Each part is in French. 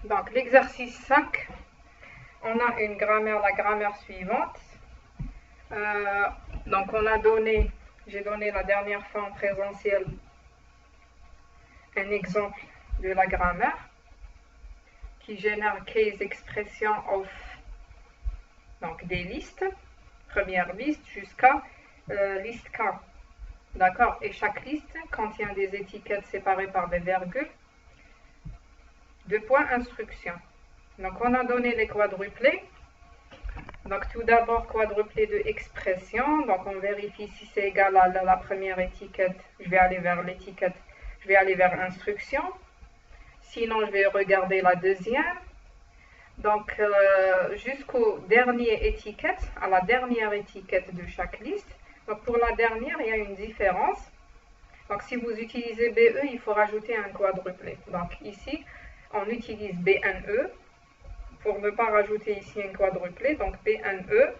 Donc, l'exercice 5, on a une grammaire, la grammaire suivante. Donc, j'ai donné la dernière fois en présentiel un exemple de la grammaire qui génère case expression of, donc des listes, première liste jusqu'à liste K. D'accord? Et chaque liste contient des étiquettes séparées par des virgules. 2 points instruction. Donc, on a donné les quadruplés. Donc, tout d'abord, quadruplé de expression. Donc, on vérifie si c'est égal à la première étiquette. Je vais aller vers l'étiquette. Je vais aller vers instruction. Sinon, je vais regarder la deuxième. Donc, jusqu'au dernier étiquette, à la dernière étiquette de chaque liste. Donc, pour la dernière, il y a une différence. Donc, si vous utilisez BE, il faut rajouter un quadruplé. Donc, ici, on utilise BNE pour ne pas rajouter ici un quadruplé. Donc, BNE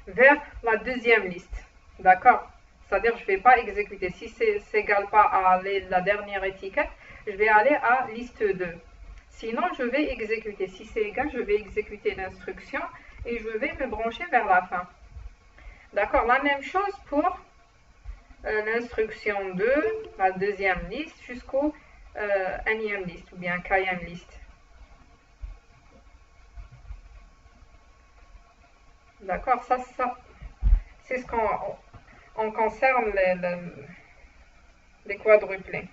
vers la deuxième liste. D'accord? C'est-à-dire, je ne vais pas exécuter. Si c'est égal pas à la dernière étiquette, je vais aller à liste 2. Sinon, je vais exécuter. Si c'est égal, je vais exécuter l'instruction et je vais me brancher vers la fin. D'accord? La même chose pour l'instruction 2, la deuxième liste, jusqu'au nème liste ou bien kème liste. D'accord? Ça c'est ce qu'on concerne les quadruplés.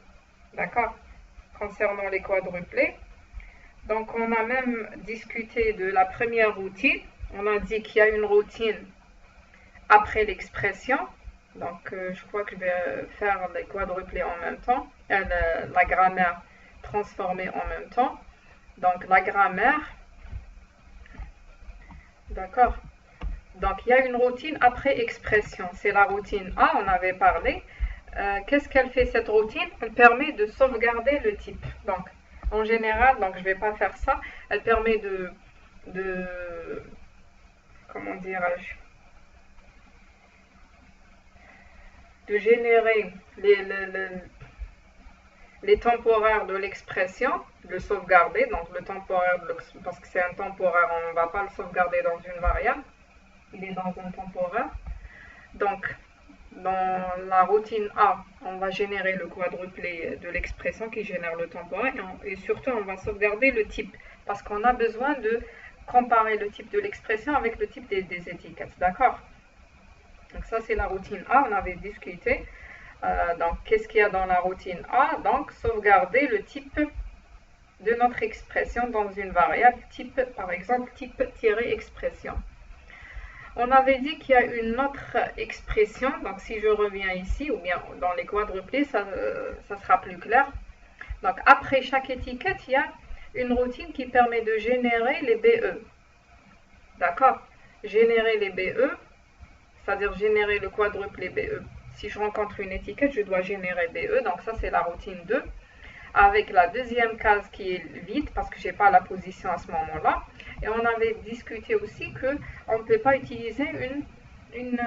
D'accord? Concernant les quadruplés. Donc, on a même discuté de la première routine. On a dit qu'il y a une routine après l'expression. Donc, je crois que je vais faire les quadruplés en même temps. La grammaire transformée en même temps. Donc, la grammaire. D'accord. Donc, il y a une routine après expression. C'est la routine A, on avait parlé. Qu'est-ce qu'elle fait cette routine? Elle permet de sauvegarder le type. Donc, en général, donc je ne vais pas faire ça. Elle permet de comment dirais-je, de générer les temporaires de l'expression, de le sauvegarder. Donc, le temporaire, parce que c'est un temporaire, on ne va pas le sauvegarder dans une variable. Il est dans un temporaire. Donc, dans la routine A, on va générer le quadruplé de l'expression qui génère le temporaire et surtout on va sauvegarder le type parce qu'on a besoin de comparer le type de l'expression avec le type des étiquettes. D'accord? Donc ça c'est la routine A, on avait discuté. Donc qu'est-ce qu'il y a dans la routine A? Donc sauvegarder le type de notre expression dans une variable type, par exemple type-expression. On avait dit qu'il y a une autre expression, donc si je reviens ici, ou bien dans les quadruplés, ça sera plus clair. Donc après chaque étiquette, il y a une routine qui permet de générer les BE. D'accord? Générer les BE, c'est-à-dire générer le quadruplé BE. Si je rencontre une étiquette, je dois générer BE, donc ça c'est la routine 2. Avec la deuxième case qui est vide, parce que je n'ai pas la position à ce moment-là. Et on avait discuté aussi qu'on ne peut pas utiliser une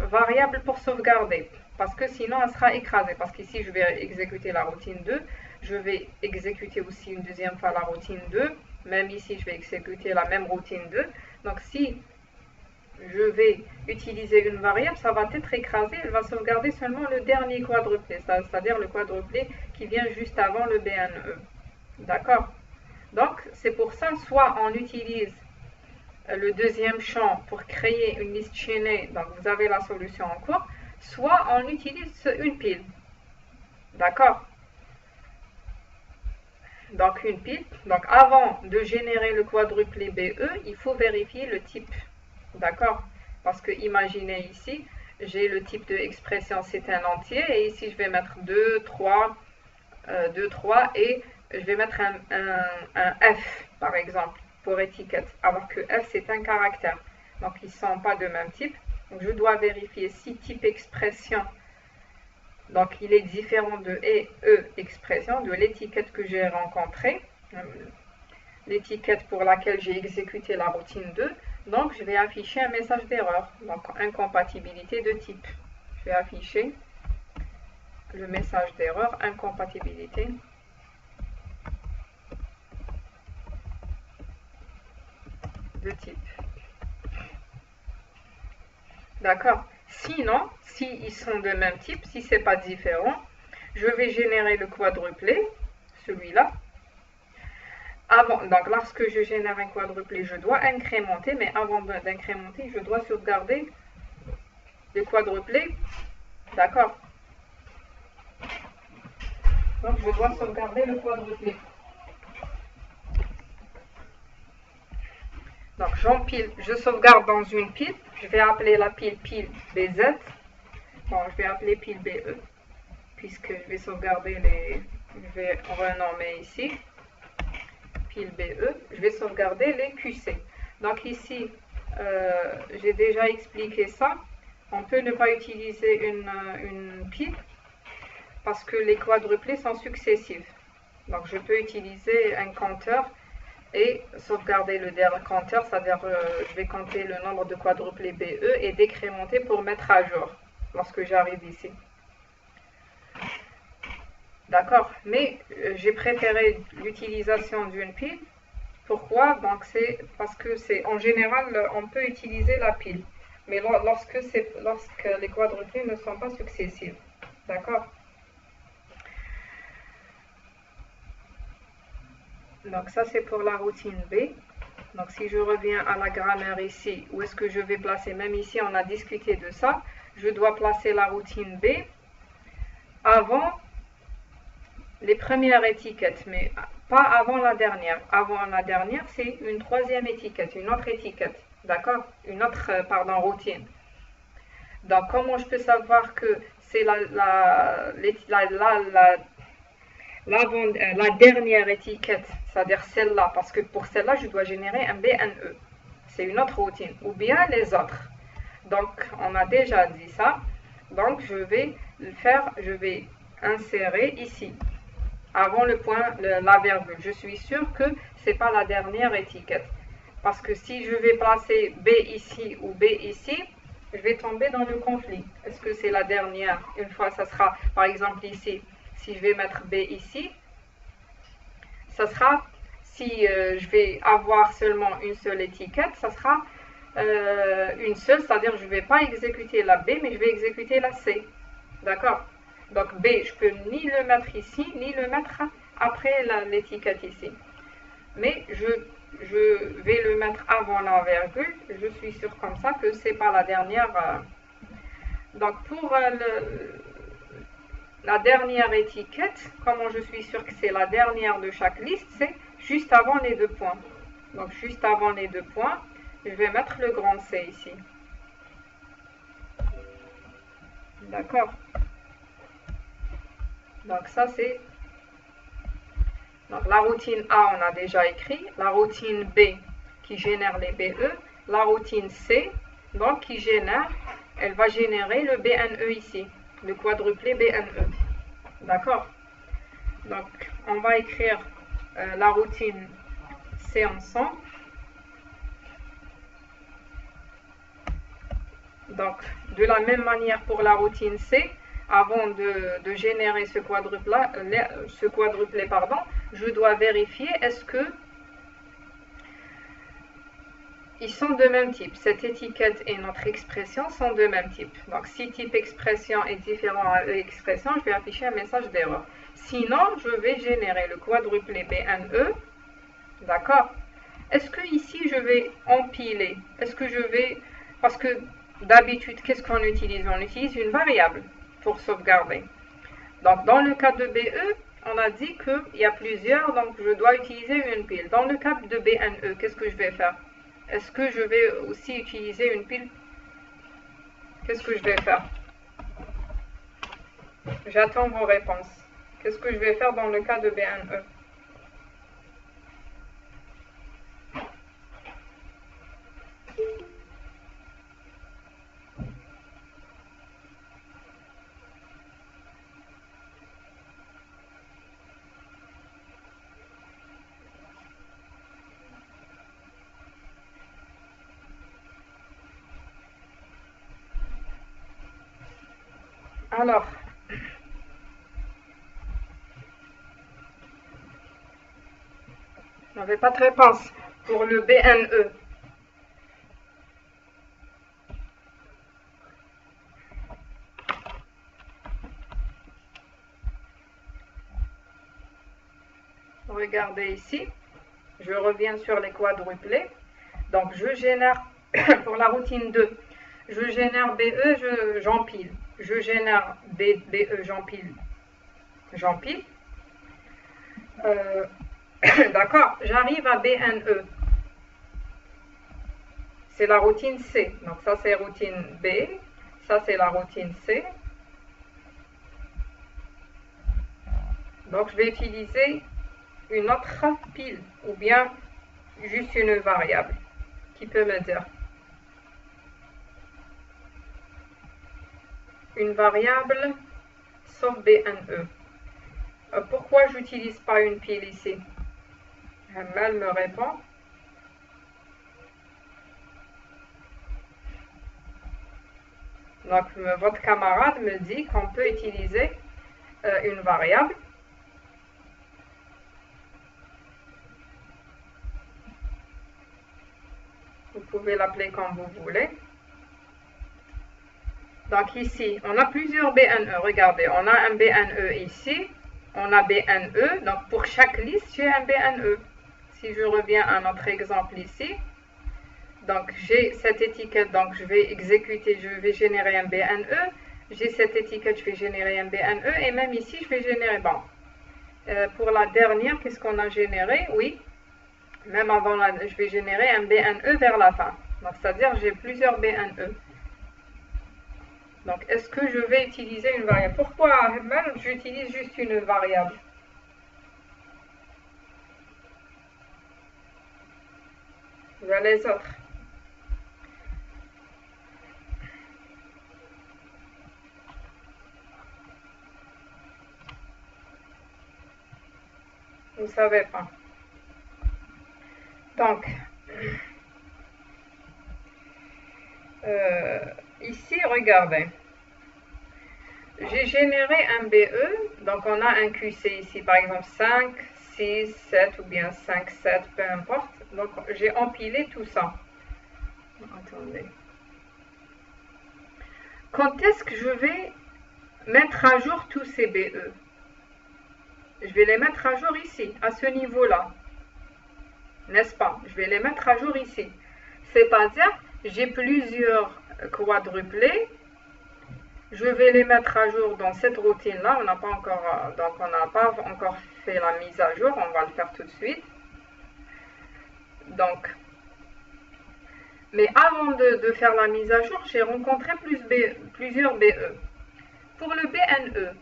variable pour sauvegarder, parce que sinon elle sera écrasée. Parce qu'ici, je vais exécuter la routine 2, je vais exécuter aussi une deuxième fois la routine 2, même ici, je vais exécuter la même routine 2. Donc, si je vais utiliser une variable, ça va être écrasé, elle va sauvegarder seulement le dernier quadruplé, c'est-à-dire le quadruplé qui vient juste avant le BNE. D'accord? Donc, c'est pour ça, soit on utilise le deuxième champ pour créer une liste chaînée, donc vous avez la solution en cours, soit on utilise une pile. D'accord? Donc, une pile. Donc, avant de générer le quadruplé BE, il faut vérifier le type. D'accord? Parce que imaginez ici, j'ai le type de expression, c'est un entier, et ici je vais mettre 2, 3 et je vais mettre un F par exemple pour étiquette, alors que F c'est un caractère. Donc ils ne sont pas de même type. Donc je dois vérifier si type expression, donc il est différent de E expression, de l'étiquette que j'ai rencontrée, l'étiquette pour laquelle j'ai exécuté la routine 2. Donc, je vais afficher un message d'erreur. Donc, incompatibilité de type. Je vais afficher le message d'erreur, incompatibilité de type. D'accord? Sinon, s'ils sont de même type, si c'est pas différent, je vais générer le quadruplé, celui-là. Donc lorsque je génère un quadruplé, je dois incrémenter, mais avant d'incrémenter, je dois sauvegarder le quadruplé. D'accord? Donc je dois sauvegarder le quadruplé. Donc j'empile, je sauvegarde dans une pile. Je vais appeler la pile BZ. Bon, je vais appeler pile BE, puisque je vais sauvegarder je vais renommer ici pile BE. Je vais sauvegarder les QC. Donc ici, j'ai déjà expliqué ça. On peut ne pas utiliser une pile parce que les quadruplés sont successifs. Donc je peux utiliser un compteur et sauvegarder le dernier compteur, c'est-à-dire je vais compter le nombre de quadruplés BE et décrémenter pour mettre à jour lorsque j'arrive ici. D'accord? Mais j'ai préféré l'utilisation d'une pile. Pourquoi? Donc c'est parce que en général on peut utiliser la pile, mais lorsque les quadruplés ne sont pas successifs. D'accord? Donc ça c'est pour la routine B. Donc si je reviens à la grammaire ici, où est-ce que je vais placer? Même ici on a discuté de ça. Je dois placer la routine B avant les premières étiquettes, mais pas avant la dernière. Avant la dernière, c'est une troisième étiquette, une autre étiquette. D'accord? Une autre, routine. Donc comment je peux savoir que c'est la dernière étiquette, c'est-à-dire celle-là, parce que pour celle-là, je dois générer un BNE. C'est une autre routine, ou bien les autres. Donc, on a déjà dit ça. Donc, je vais le faire, je vais insérer ici, avant le point, la virgule. Je suis sûre que ce n'est pas la dernière étiquette. Parce que si je vais placer B ici ou B ici, je vais tomber dans le conflit. Est-ce que c'est la dernière? Une fois, ça sera, par exemple, ici. Si je vais mettre B ici, ça sera, si je vais avoir seulement une seule étiquette, ça sera une seule, c'est-à-dire je ne vais pas exécuter la B, mais je vais exécuter la C. D'accord? Donc B, je peux ni le mettre ici, ni le mettre après l'étiquette ici. Mais je vais le mettre avant la virgule. Je suis sûre comme ça que ce n'est pas la dernière. Donc pour la dernière étiquette, comment je suis sûre que c'est la dernière de chaque liste, c'est juste avant les deux points. Donc juste avant les deux points, je vais mettre le grand C ici. D'accord? Donc ça c'est... Donc la routine A, on a déjà écrit. La routine B qui génère les BE. La routine C, donc qui génère, elle va générer le BNE ici. Le quadruplé BNE. D'accord? Donc, on va écrire la routine C ensemble. Donc, de la même manière pour la routine C, avant de générer ce quadruplé, je dois vérifier est-ce que ils sont de même type. Cette étiquette et notre expression sont de même type. Donc, si type expression est différent à expression, je vais afficher un message d'erreur. Sinon, je vais générer le quadruplé BNE. D'accord? Est-ce que ici, je vais empiler? Est-ce que je vais... Parce que d'habitude, qu'est-ce qu'on utilise? On utilise une variable pour sauvegarder. Donc, dans le cas de BE, on a dit qu'il y a plusieurs, donc je dois utiliser une pile. Dans le cas de BNE, qu'est-ce que je vais faire? Est-ce que je vais aussi utiliser une pile? Qu'est-ce que je vais faire? J'attends vos réponses. Qu'est-ce que je vais faire dans le cas de BNE? Alors, je n'avais pas de réponse pour le BNE. regardez ici, je reviens sur les quadruplés. Donc, je génère, pour la routine 2, je génère BE, j'empile. Je génère BE, j'empile. D'accord, j'arrive à BNE. C'est la routine C. Donc, ça, c'est routine B. Ça, c'est la routine C. Donc, je vais utiliser une autre pile ou bien juste une variable qui peut me dire. Une variable sauf BNE. Pourquoi je n'utilise pas une pile ici? Elle me répond. Donc, votre camarade me dit qu'on peut utiliser une variable. Vous pouvez l'appeler comme vous voulez. Donc ici, on a plusieurs BNE. Regardez, on a un BNE ici. On a BNE. Donc pour chaque liste, j'ai un BNE. Si je reviens à notre exemple ici. Donc j'ai cette étiquette. Donc je vais exécuter, je vais générer un BNE. J'ai cette étiquette, je vais générer un BNE. Et même ici, je vais générer. Bon. Pour la dernière, qu'est-ce qu'on a généré? Oui. Même avant, je vais générer un BNE vers la fin. Donc, c'est-à-dire j'ai plusieurs BNE. Donc, est-ce que je vais utiliser une variable? Pourquoi même j'utilise juste une variable? Vers les autres. Vous ne savez pas. Donc, ici, regardez. J'ai généré un BE, donc on a un QC ici, par exemple 5, 6, 7 ou bien 5, 7, peu importe. Donc, j'ai empilé tout ça. Attendez. Quand est-ce que je vais mettre à jour tous ces BE? Je vais les mettre à jour ici, à ce niveau-là. N'est-ce pas? Je vais les mettre à jour ici. C'est-à-dire, j'ai plusieurs quadruplés. Je vais les mettre à jour dans cette routine-là. On n'a pas encore fait la mise à jour. On va le faire tout de suite. Donc, mais avant de faire la mise à jour, j'ai rencontré plusieurs BE. Pour le BNE,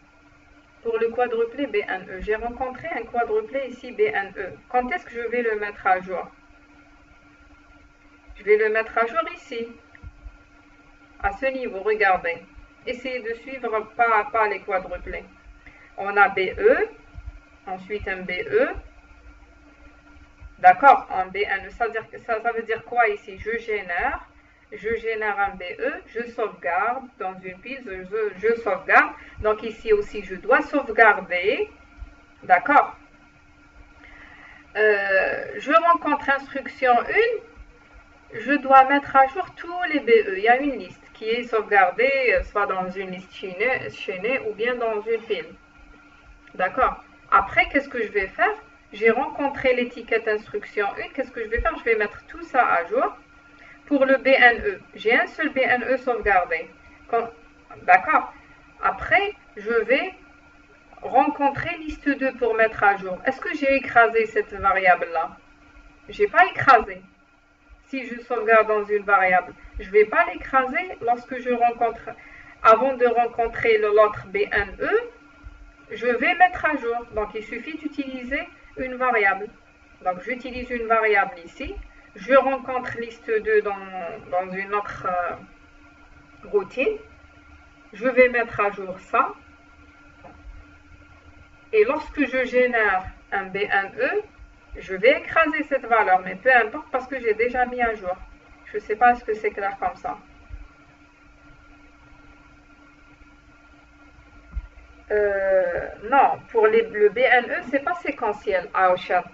pour le quadruplé BNE, j'ai rencontré un quadruplé ici BNE. Quand est-ce que je vais le mettre à jour? Je vais le mettre à jour ici, à ce niveau, regardez. Essayez de suivre pas à pas les quadruplés. On a BE, ensuite un BE. D'accord, un BNE, ça veut dire quoi ici? Je génère un BE, je sauvegarde dans une pile, je sauvegarde. Donc ici aussi, je dois sauvegarder. D'accord. Je rencontre instruction 1. Je dois mettre à jour tous les BE. Il y a une liste qui est sauvegardée, soit dans une liste chaînée ou bien dans une pile. D'accord. Après, qu'est-ce que je vais faire? J'ai rencontré l'étiquette instruction 1. Qu'est-ce que je vais faire? Je vais mettre tout ça à jour. Pour le BNE, j'ai un seul BNE sauvegardé. D'accord. Après, je vais rencontrer liste 2 pour mettre à jour. Est-ce que j'ai écrasé cette variable-là? Je n'ai pas écrasé. Si je sauvegarde dans une variable, je ne vais pas l'écraser lorsque je rencontre, avant de rencontrer l'autre BNE, je vais mettre à jour. Donc, il suffit d'utiliser une variable. Donc, j'utilise une variable ici. Je rencontre liste 2 dans une autre routine. Je vais mettre à jour ça. Et lorsque je génère un BNE, je vais écraser cette valeur, mais peu importe parce que j'ai déjà mis à jour. Je ne sais pas, est-ce que c'est clair comme ça? Non, pour le BNE, c'est pas séquentiel, Aosha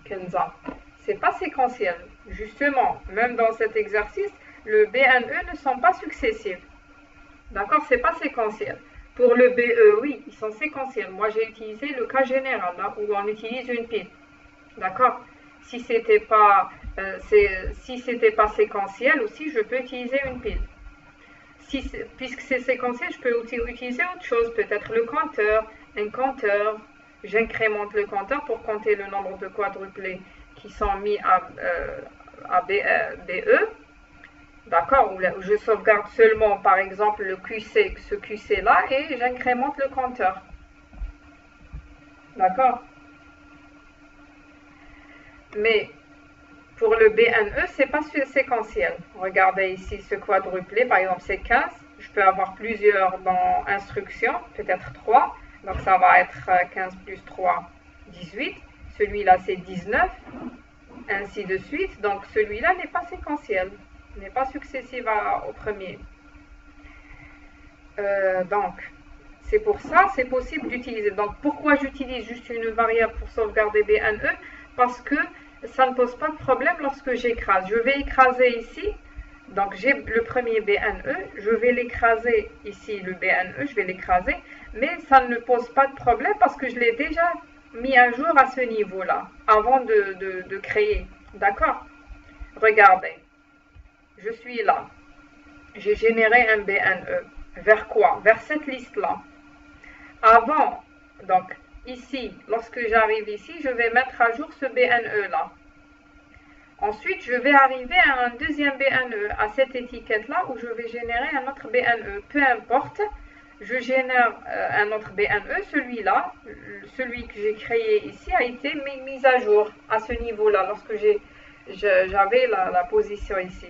Kenza. C'est pas séquentiel. Justement, même dans cet exercice, le BNE ne sont pas successifs. D'accord, c'est pas séquentiel. Pour le BE, oui, ils sont séquentiels. Moi, j'ai utilisé le cas général, là, où on utilise une pile. D'accord? Si c'était pas, si c'était pas séquentiel aussi, je peux utiliser une pile. Puisque c'est séquentiel, je peux utiliser autre chose, peut-être le compteur, un compteur. J'incrémente le compteur pour compter le nombre de quadruplés qui sont mis à BE. D'accord? Où je sauvegarde seulement, par exemple, le QC, ce QC-là, et j'incrémente le compteur. D'accord? Mais pour le BNE, ce n'est pas séquentiel. Regardez ici ce quadruplé, par exemple, c'est 15. Je peux avoir plusieurs dans instruction, peut-être 3. Donc ça va être 15 plus 3, 18. Celui-là, c'est 19. Ainsi de suite. Donc celui-là n'est pas séquentiel, n'est pas successif au premier. Donc, c'est pour ça, c'est possible d'utiliser. Donc, pourquoi j'utilise juste une variable pour sauvegarder BNE? Parce que ça ne pose pas de problème lorsque j'écrase. Je vais écraser ici. Donc, j'ai le premier BNE. Je vais l'écraser ici, le BNE. Je vais l'écraser. Mais ça ne pose pas de problème parce que je l'ai déjà mis à jour à ce niveau-là, avant de créer. D'accord? Regardez. Je suis là. J'ai généré un BNE. Vers quoi? Vers cette liste-là. Avant, donc ici, lorsque j'arrive ici, je vais mettre à jour ce BNE-là. Ensuite, je vais arriver à un deuxième BNE, à cette étiquette-là, où je vais générer un autre BNE. Peu importe, je génère un autre BNE, celui-là, celui que j'ai créé ici, a été mis à jour à ce niveau-là, lorsque j'avais la position ici.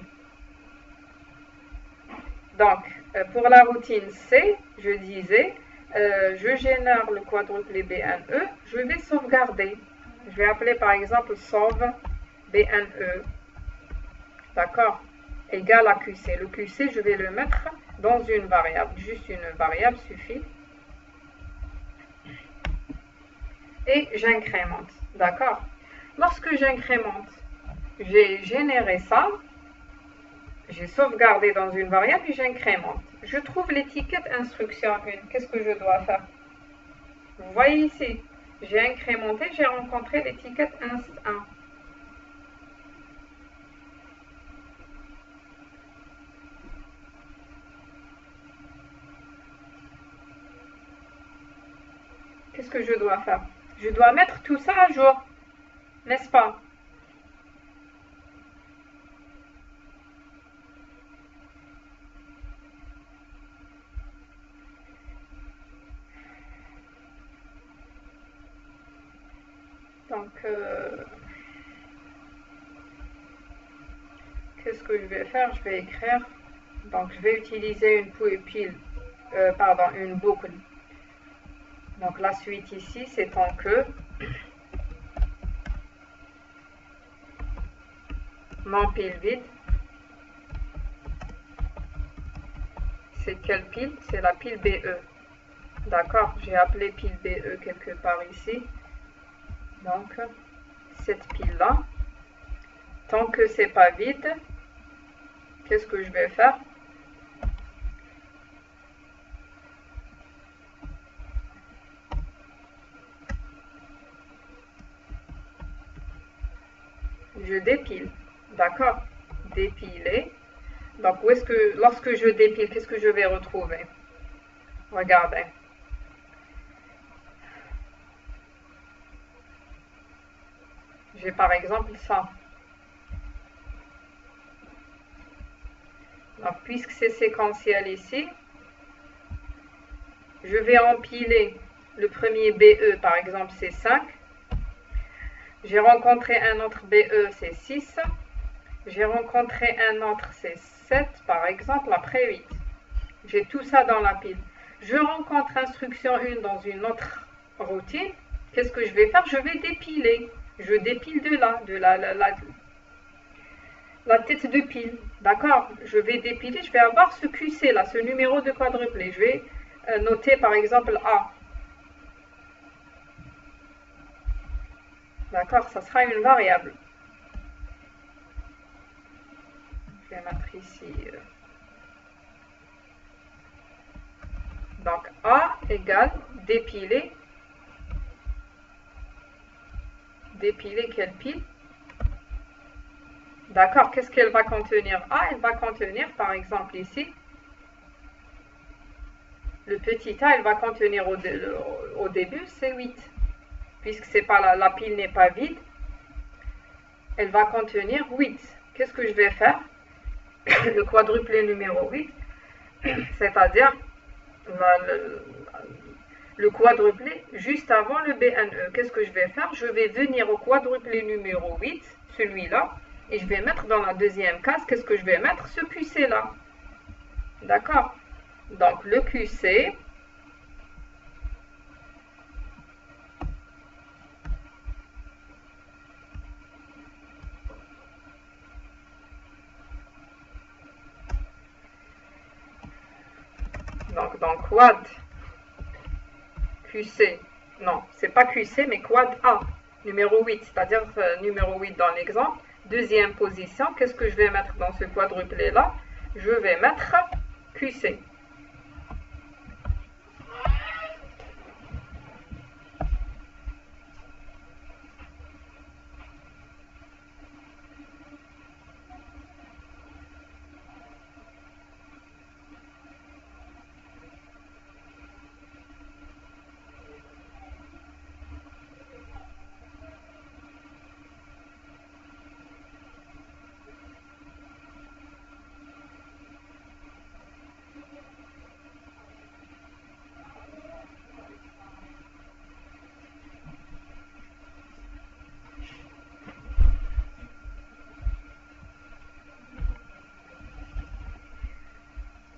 Donc, pour la routine C, je disais, je génère le quadruplé BNE, je vais sauvegarder. Je vais appeler par exemple sauve BNE, d'accord, égal à QC. Le QC, je vais le mettre dans une variable, juste une variable suffit. Et j'incrémente, d'accord. Lorsque j'incrémente, j'ai généré ça, j'ai sauvegardé dans une variable et j'incrémente. Je trouve l'étiquette instruction 1. Qu'est-ce que je dois faire? Vous voyez ici, j'ai incrémenté, j'ai rencontré l'étiquette inst 1. Qu'est-ce que je dois faire? Je dois mettre tout ça à jour, n'est-ce pas? Donc, qu'est-ce que je vais faire? Je vais écrire. Donc, je vais utiliser une boucle. Donc, la suite ici, c'est en que mon pile vide. C'est quelle pile? C'est la pile BE. D'accord? J'ai appelé pile BE quelque part ici. Donc, cette pile-là. Tant que c'est pas vide, qu'est-ce que je vais faire? Je dépile. D'accord? Dépiler. Donc, lorsque je dépile, qu'est-ce que je vais retrouver? Regardez. J'ai par exemple ça. Donc, puisque c'est séquentiel ici, je vais empiler le premier BE, par exemple, c'est 5. J'ai rencontré un autre BE, c'est 6. J'ai rencontré un autre, c'est 7, par exemple, après 8. J'ai tout ça dans la pile. Je rencontre instruction 1 dans une autre routine. Qu'est-ce que je vais faire? Je vais dépiler. Je dépile de là, la tête de pile. D'accord? Je vais dépiler, je vais avoir ce QC là, ce numéro de quadruplé. Je vais noter par exemple A. D'accord? Ça sera une variable. Je vais mettre ici. Donc A, égale dépiler. Dépiler quelle pile? D'accord, qu'est-ce qu'elle va contenir? A, elle va contenir, par exemple ici, le petit a, elle va contenir au début, c'est 8. Puisque c'est pas la pile n'est pas vide, elle va contenir 8. Qu'est-ce que je vais faire? Le quadruplé numéro 8, c'est-à-dire le quadruplé juste avant le BNE. Qu'est-ce que je vais faire? Je vais venir au quadruplé numéro 8, celui-là, et je vais mettre dans la deuxième case, qu'est-ce que je vais mettre? Ce QC-là. D'accord? Donc le QC, donc dans quad QC, non, c'est pas QC, mais quad A, numéro 8, c'est-à-dire numéro 8 dans l'exemple. Deuxième position, qu'est-ce que je vais mettre dans ce quadruplé-là? Je vais mettre QC.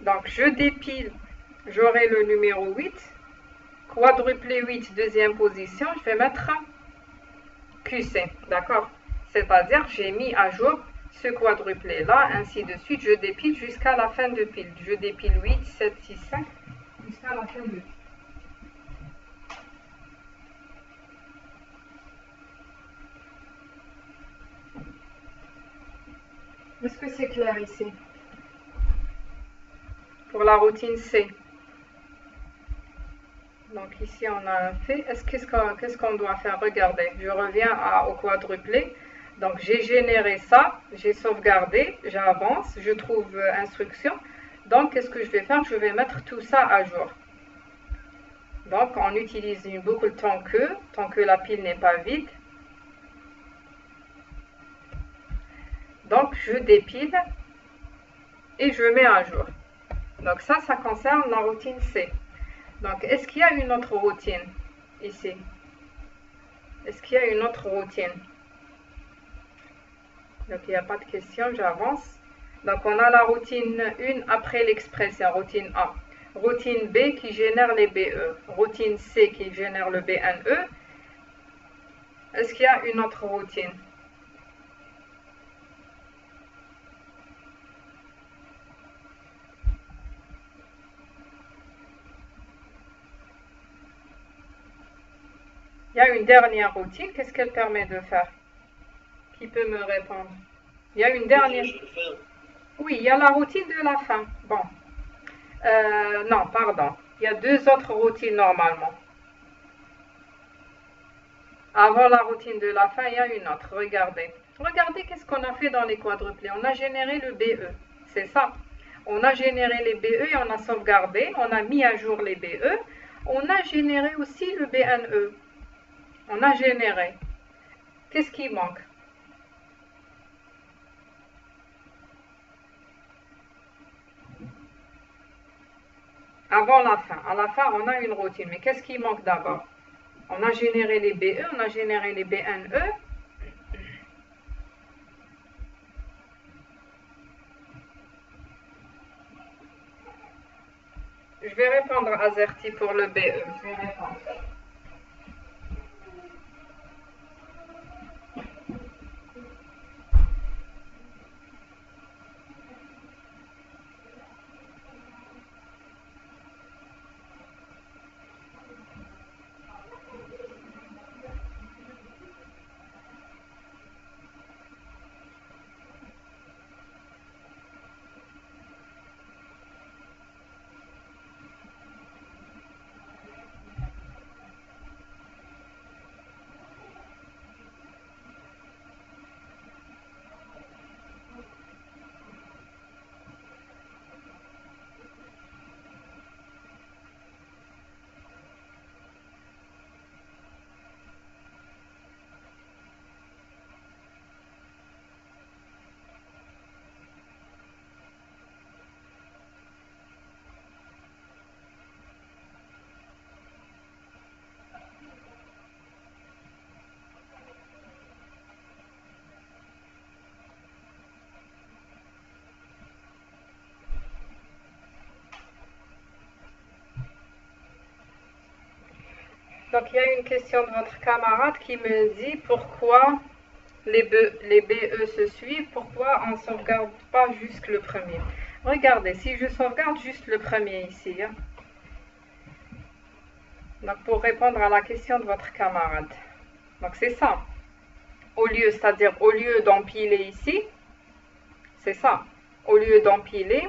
Donc je dépile, j'aurai le numéro 8, quadruplé 8, deuxième position, je vais mettre QC, d'accord? C'est-à-dire j'ai mis à jour ce quadruplé là, ainsi de suite, je dépile jusqu'à la fin de pile. Je dépile 8, 7, 6, 5, jusqu'à la fin de pile. Est-ce que c'est clair ici? Pour la routine C. Donc ici on a un fait. Qu'est-ce qu'on doit faire? Regardez, je reviens au quadruplé. Donc j'ai généré ça, j'ai sauvegardé, j'avance, je trouve instruction. Donc qu'est-ce que je vais faire? Je vais mettre tout ça à jour. Donc on utilise une boucle tant que la pile n'est pas vide. Donc je dépile et je mets à jour. Donc ça concerne la routine C. Donc est-ce qu'il y a une autre routine ici? Est-ce qu'il y a une autre routine? Donc il n'y a pas de question, j'avance. Donc on a la routine 1 après l'expression, routine A. Routine B qui génère les BE. Routine C qui génère le BNE. Est-ce qu'il y a une autre routine? Il y a une dernière routine, qu'est-ce qu'elle permet de faire? Qui peut me répondre? Il y a une dernière... Oui, il y a la routine de la fin. Bon. Non, pardon. Il y a deux autres routines normalement. Avant la routine de la fin, il y a une autre. Regardez. Regardez qu'est-ce qu'on a fait dans les quadruplés. On a généré le BE. C'est ça. On a généré les BE et on a sauvegardé. On a mis à jour les BE. On a généré aussi le BNE. On a généré. Qu'est-ce qui manque? Avant la fin. À la fin, on a une routine. Mais qu'est-ce qui manque d'abord? On a généré les BE, on a généré les BNE. Je vais répondre à Zerti pour le BE. Je vais répondre. Donc, il y a une question de votre camarade qui me dit pourquoi les BE se suivent, pourquoi on ne sauvegarde pas juste le premier. Regardez, si je sauvegarde juste le premier ici, hein, donc pour répondre à la question de votre camarade, donc c'est ça. Au lieu, c'est-à-dire au lieu d'empiler ici, c'est ça. Au lieu d'empiler,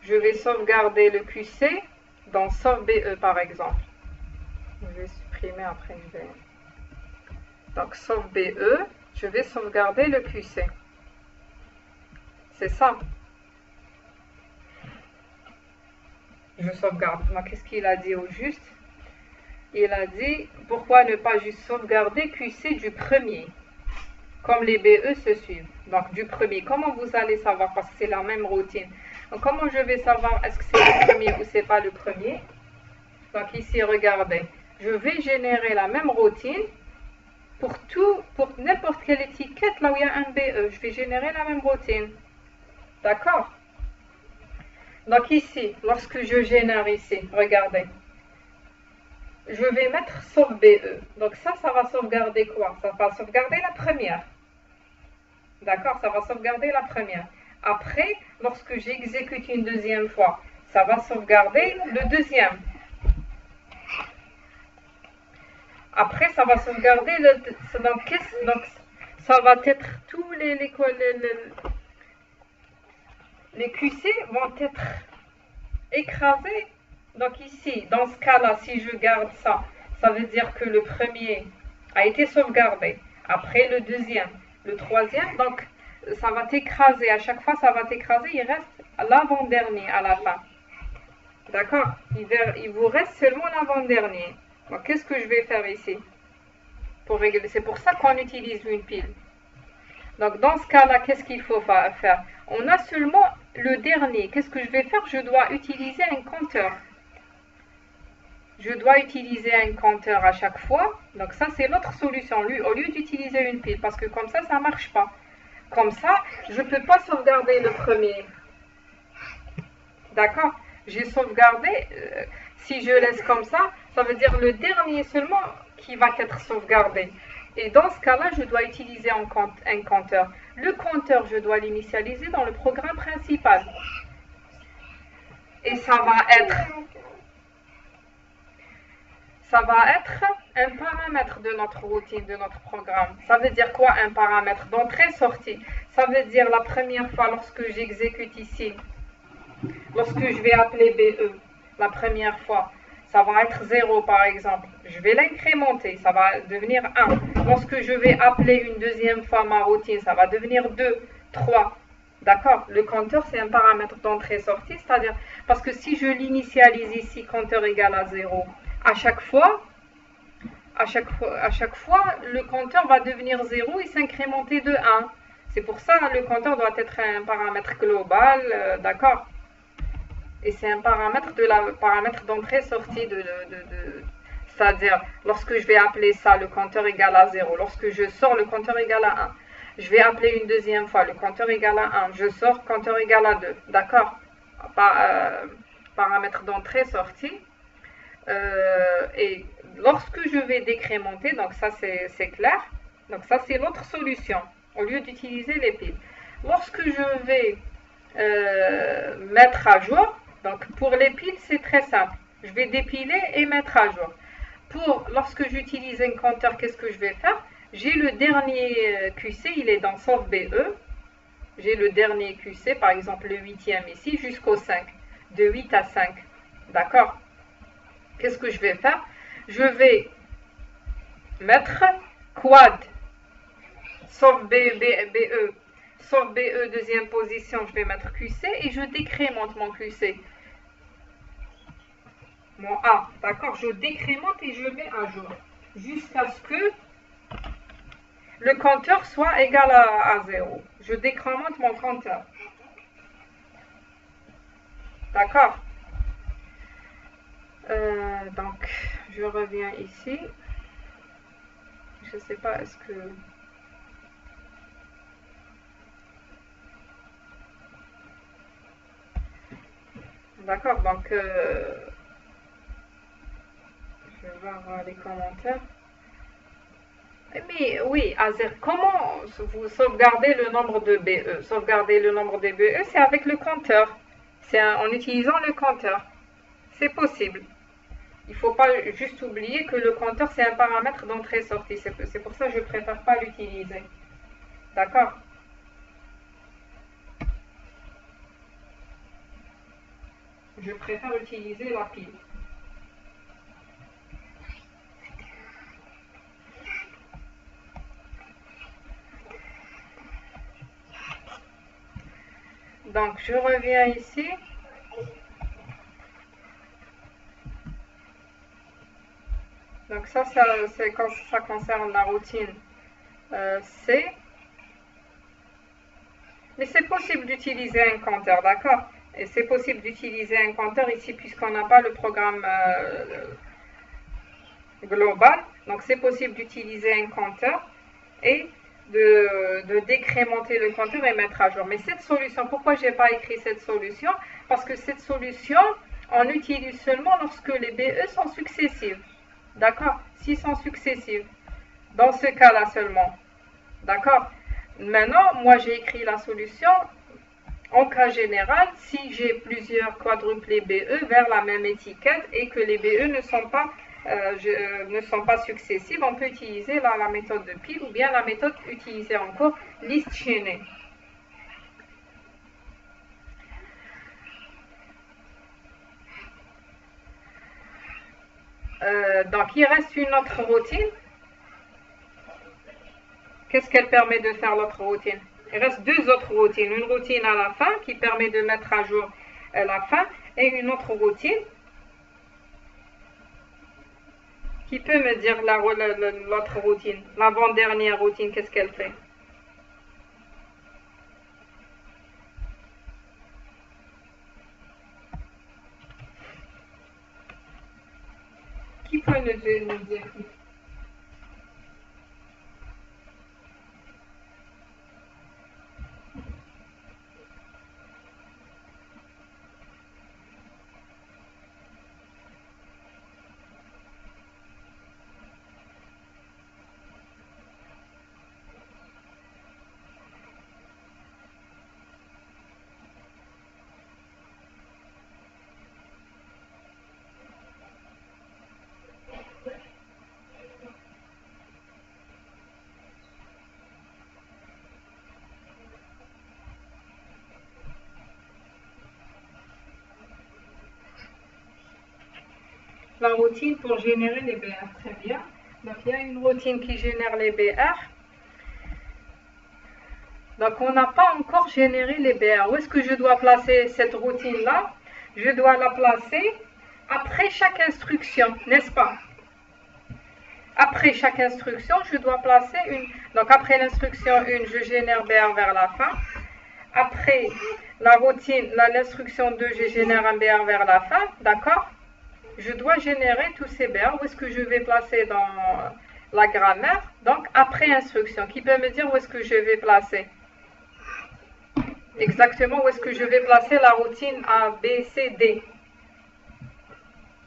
je vais sauvegarder le QC dans sauve BE par exemple. Je vais supprimer après. Donc sauve BE, je vais sauvegarder le QC. C'est ça. Je sauvegarde. Donc qu'est-ce qu'il a dit au juste? Il a dit pourquoi ne pas juste sauvegarder QC du premier, comme les BE se suivent. Donc du premier, comment vous allez savoir? Parce que c'est la même routine. Donc comment je vais savoir est-ce que c'est le premier ou c'est pas le premier? Donc ici, regardez, je vais générer la même routine pour n'importe quelle étiquette là où il y a un BE. Je vais générer la même routine. D'accord? Donc ici, lorsque je génère ici, regardez, je vais mettre sauve BE. Donc ça va sauvegarder quoi? Ça va sauvegarder la première. D'accord? Ça va sauvegarder la première. Après, lorsque j'exécute une deuxième fois, ça va sauvegarder le deuxième. Après, ça va sauvegarder donc ça va être tous les QC vont être écrasés. Donc ici, dans ce cas-là, si je garde ça, ça veut dire que le premier a été sauvegardé. Après le deuxième, le troisième, donc ça va t'écraser. À chaque fois, ça va t'écraser. Il reste l'avant-dernier à la fin. D'accord? Il vous reste seulement l'avant-dernier. Donc qu'est-ce que je vais faire ici? Pour régler. C'est pour ça qu'on utilise une pile. Donc dans ce cas-là, qu'est-ce qu'il faut faire? On a seulement le dernier. Qu'est-ce que je vais faire? Je dois utiliser un compteur. Je dois utiliser un compteur à chaque fois. Donc ça, c'est l'autre solution. Au lieu d'utiliser une pile, parce que comme ça ne marche pas. Comme ça, je ne peux pas sauvegarder le premier. D'accord? J'ai sauvegardé. Si je laisse comme ça veut dire le dernier seulement qui va être sauvegardé. Et dans ce cas-là, je dois utiliser un compteur. Le compteur, je dois l'initialiser dans le programme principal. Et ça va être un paramètre de notre routine, de notre programme. Ça veut dire quoi un paramètre? D'entrée-sortie. Ça veut dire la première fois lorsque j'exécute ici, lorsque je vais appeler BE, la première fois, ça va être 0 par exemple. Je vais l'incrémenter, ça va devenir 1. Lorsque je vais appeler une deuxième fois ma routine, ça va devenir 2, 3. D'accord? Le compteur, c'est un paramètre d'entrée-sortie, c'est-à-dire, parce que si je l'initialise ici, compteur égal à 0, à chaque fois, le compteur va devenir 0 et s'incrémenter de 1. C'est pour ça que le compteur doit être un paramètre global, d'accord? Et c'est un paramètre d'entrée-sortie, c'est-à-dire, lorsque je vais appeler ça, le compteur égal à 0. Lorsque je sors, le compteur égal à 1. Je vais appeler une deuxième fois, le compteur égal à 1. Je sors, compteur égal à 2. D'accord? Paramètre d'entrée-sortie. Et lorsque je vais décrémenter, donc ça c'est clair. Donc ça c'est l'autre solution, au lieu d'utiliser les piles. Lorsque je vais mettre à jour, donc pour les piles c'est très simple. Je vais dépiler et mettre à jour. Lorsque j'utilise un compteur, qu'est-ce que je vais faire? J'ai le dernier QC, il est dans sauve BE. J'ai le dernier QC, par exemple le 8e ici, jusqu'au 5. De 8 à 5. D'accord? Qu'est-ce que je vais faire? Je vais mettre quad, sauve BE, sauve BE deuxième position, je vais mettre QC et je décrémente mon QC. Mon A, d'accord? Je décrémente et je mets à jour. Jusqu'à ce que le compteur soit égal à 0. Je décrémente mon compteur. D'accord? Donc, je reviens ici. Je ne sais pas, est-ce que... D'accord, donc... Je vais voir les commentaires. Mais oui, Azir, comment vous sauvegardez le nombre de BE? Sauvegarder le nombre de BE, c'est avec le compteur. C'est en utilisant le compteur. C'est possible. Il ne faut pas juste oublier que le compteur, c'est un paramètre d'entrée-sortie. C'est pour ça que je ne préfère pas l'utiliser. D'accord? Je préfère utiliser la pile. Donc, je reviens ici. Donc, ça c'est quand ça concerne la routine C. Mais c'est possible d'utiliser un compteur, d'accord? Et c'est possible d'utiliser un compteur ici puisqu'on n'a pas le programme global. Donc, c'est possible d'utiliser un compteur et de décrémenter le compteur et mettre à jour. Mais cette solution, pourquoi je n'ai pas écrit cette solution? Parce que cette solution, on l'utilise seulement lorsque les BE sont successives. D'accord? S'ils sont successives. Dans ce cas-là seulement. D'accord? Maintenant, moi j'ai écrit la solution en cas général si j'ai plusieurs quadruplés BE vers la même étiquette et que les BE ne sont pas successives, on peut utiliser la méthode de pile ou bien la méthode utilisée encore, liste chaînée. Donc il reste une autre routine. Qu'est-ce qu'elle permet de faire l'autre routine? Il reste deux autres routines. Une routine à la fin qui permet de mettre à jour la fin et une autre routine qui peut me dire l'autre routine, l'avant-dernière routine, qu'est-ce qu'elle fait? Qui peut nous dire? La routine pour générer les BR, très bien. Donc il y a une routine qui génère les BR. Donc on n'a pas encore généré les BR. Où est-ce que je dois placer cette routine-là? Je dois la placer après chaque instruction, n'est-ce pas? Après chaque instruction, je dois placer une. Donc après l'instruction 1, je génère BR vers la fin. Après la routine, l'instruction 2, je génère un BR vers la fin, d'accord? Je dois générer tous ces BR. Où est-ce que je vais placer dans la grammaire? Donc après instruction, qui peut me dire où est-ce que je vais placer? Exactement où est-ce que je vais placer la routine A, B, C, D?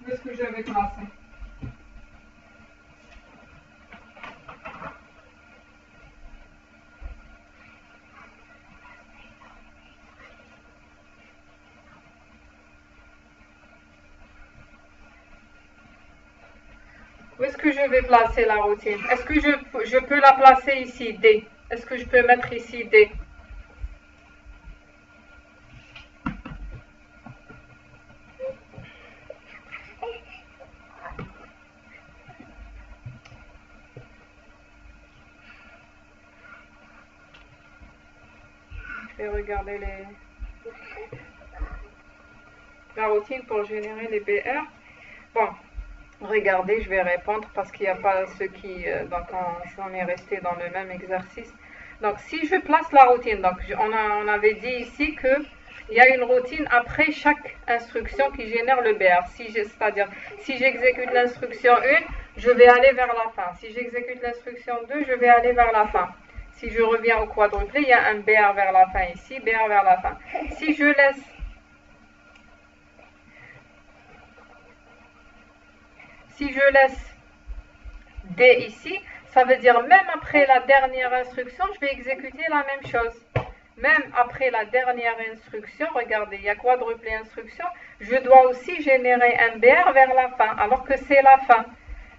Où est-ce que je vais placer? Où est-ce que je vais placer la routine? Est-ce que je peux la placer ici, D? Est-ce que je peux mettre ici D? Je vais regarder la routine pour générer les BR. Bon, regardez, je vais répondre parce qu'il n'y a pas ceux qui... donc on est resté dans le même exercice. Donc si je place la routine, donc on avait dit ici que il y a une routine après chaque instruction qui génère le BR. C'est-à-dire, si j'exécute l'instruction 1, je vais aller vers la fin. Si j'exécute l'instruction 2, je vais aller vers la fin. Si je reviens au quadruplé, il y a un BR vers la fin ici, BR vers la fin. Si je laisse si je laisse D ici, ça veut dire même après la dernière instruction, je vais exécuter la même chose. Même après la dernière instruction, regardez, il y a quadruplé instruction, je dois aussi générer un BR vers la fin, alors que c'est la fin.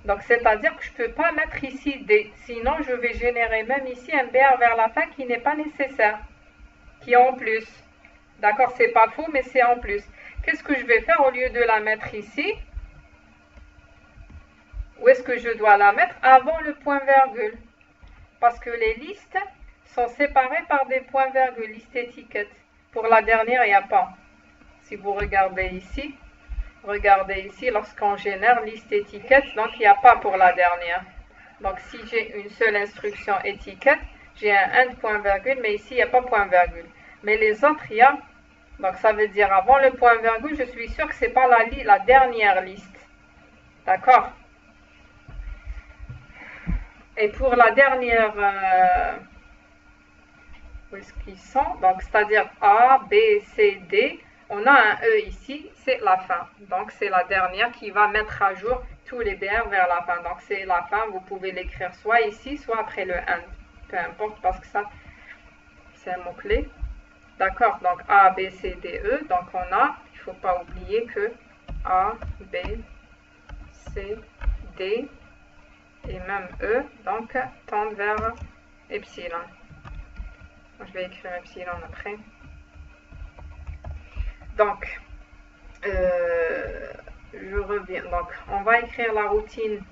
Donc, c'est-à-dire que je ne peux pas mettre ici D. Sinon, je vais générer même ici un BR vers la fin qui n'est pas nécessaire, qui est en plus. D'accord, c'est pas faux, mais c'est en plus. Qu'est-ce que je vais faire au lieu de la mettre ici? Où est-ce que je dois la mettre? Avant le point-virgule. Parce que les listes sont séparées par des points-virgules, liste étiquette. Pour la dernière, il n'y a pas. Si vous regardez ici, lorsqu'on génère liste étiquette, donc il n'y a pas pour la dernière. Donc si j'ai une seule instruction étiquette, j'ai un end point-virgule, mais ici il n'y a pas point-virgule. Mais les autres, il y a. Donc ça veut dire avant le point-virgule, je suis sûre que ce n'est pas la dernière liste. D'accord? Et pour la dernière, où est-ce qu'ils sont? Donc, c'est-à-dire A, B, C, D, on a un E ici, c'est la fin. Donc, c'est la dernière qui va mettre à jour tous les BR vers la fin. Donc, c'est la fin, vous pouvez l'écrire soit ici, soit après le end. Peu importe, parce que ça, c'est un mot-clé. D'accord? Donc, A, B, C, D, E. Donc, on a, il ne faut pas oublier que A, B, C, D, et même E, donc tendent vers epsilon. Je vais écrire epsilon après. Donc, je reviens. Donc, on va écrire la routine.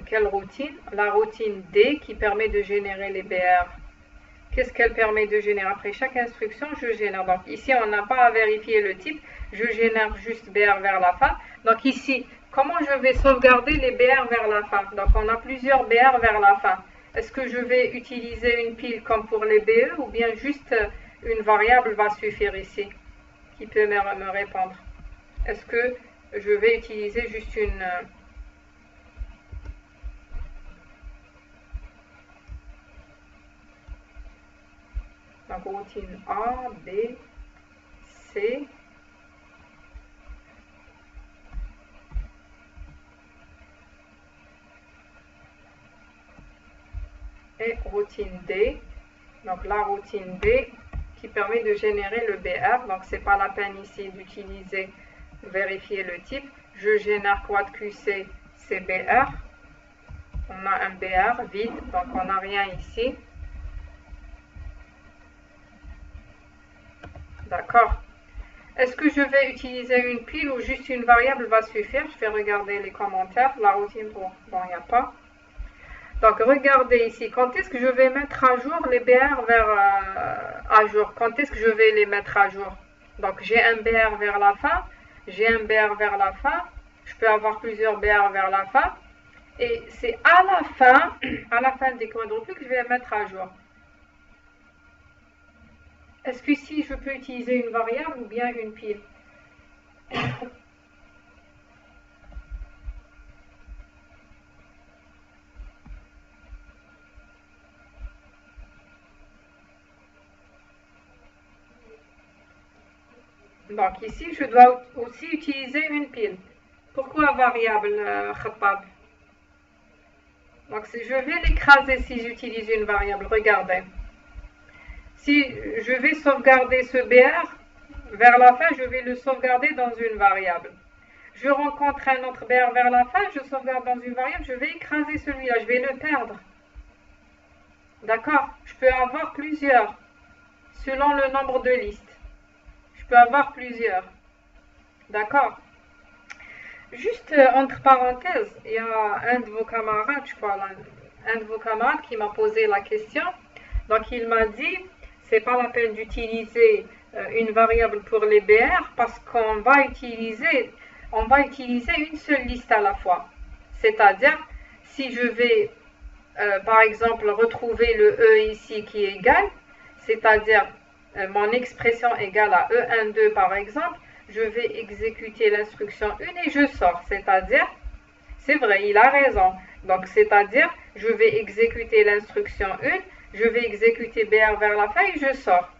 Quelle routine? La routine D qui permet de générer les BR. Qu'est-ce qu'elle permet de générer? Après chaque instruction, je génère. Donc, ici, on n'a pas à vérifier le type. Je génère juste BR vers la fin. Donc, ici, comment je vais sauvegarder les BR vers la fin? Donc, on a plusieurs BR vers la fin. Est-ce que je vais utiliser une pile comme pour les BE ou bien juste une variable va suffire ici? Qui peut me répondre? Est-ce que je vais utiliser juste une... Donc, routine A, B, C... et routine D, donc la routine D qui permet de générer le BR, donc c'est pas la peine ici d'utiliser vérifier le type, je génère quad QC CBR, on a un BR vide, donc on n'a rien ici, d'accord. Est-ce que je vais utiliser une pile ou juste une variable va suffire? Je vais regarder les commentaires, la routine, bon, il n'y a pas. Donc, regardez ici, quand est-ce que je vais mettre à jour les BR vers à jour? Quand est-ce que je vais les mettre à jour? Donc, j'ai un BR vers la fin, j'ai un BR vers la fin, je peux avoir plusieurs BR vers la fin, et c'est à la fin des quadruples que je vais mettre à jour. Est-ce que ici, je peux utiliser une variable ou bien une pile? Donc ici, je dois aussi utiliser une pile. Pourquoi variable Khattab? Donc je vais l'écraser si j'utilise une variable. Regardez. Si je vais sauvegarder ce BR, vers la fin, je vais le sauvegarder dans une variable. Je rencontre un autre BR vers la fin, je sauvegarde dans une variable, je vais écraser celui-là, je vais le perdre. D'accord? Je peux avoir plusieurs, selon le nombre de listes. Je peux avoir plusieurs. D'accord? Juste entre parenthèses, il y a un de vos camarades, je crois, un de vos camarades qui m'a posé la question. Donc il m'a dit, c'est pas la peine d'utiliser une variable pour les BR parce qu'on va utiliser une seule liste à la fois. C'est-à-dire, si je vais, par exemple, retrouver le E ici qui est égal, c'est-à-dire mon expression égale à E12 par exemple, je vais exécuter l'instruction 1 et je sors. C'est-à-dire, c'est vrai, il a raison. Donc, c'est-à-dire, je vais exécuter l'instruction 1, je vais exécuter BR vers la fin et je sors.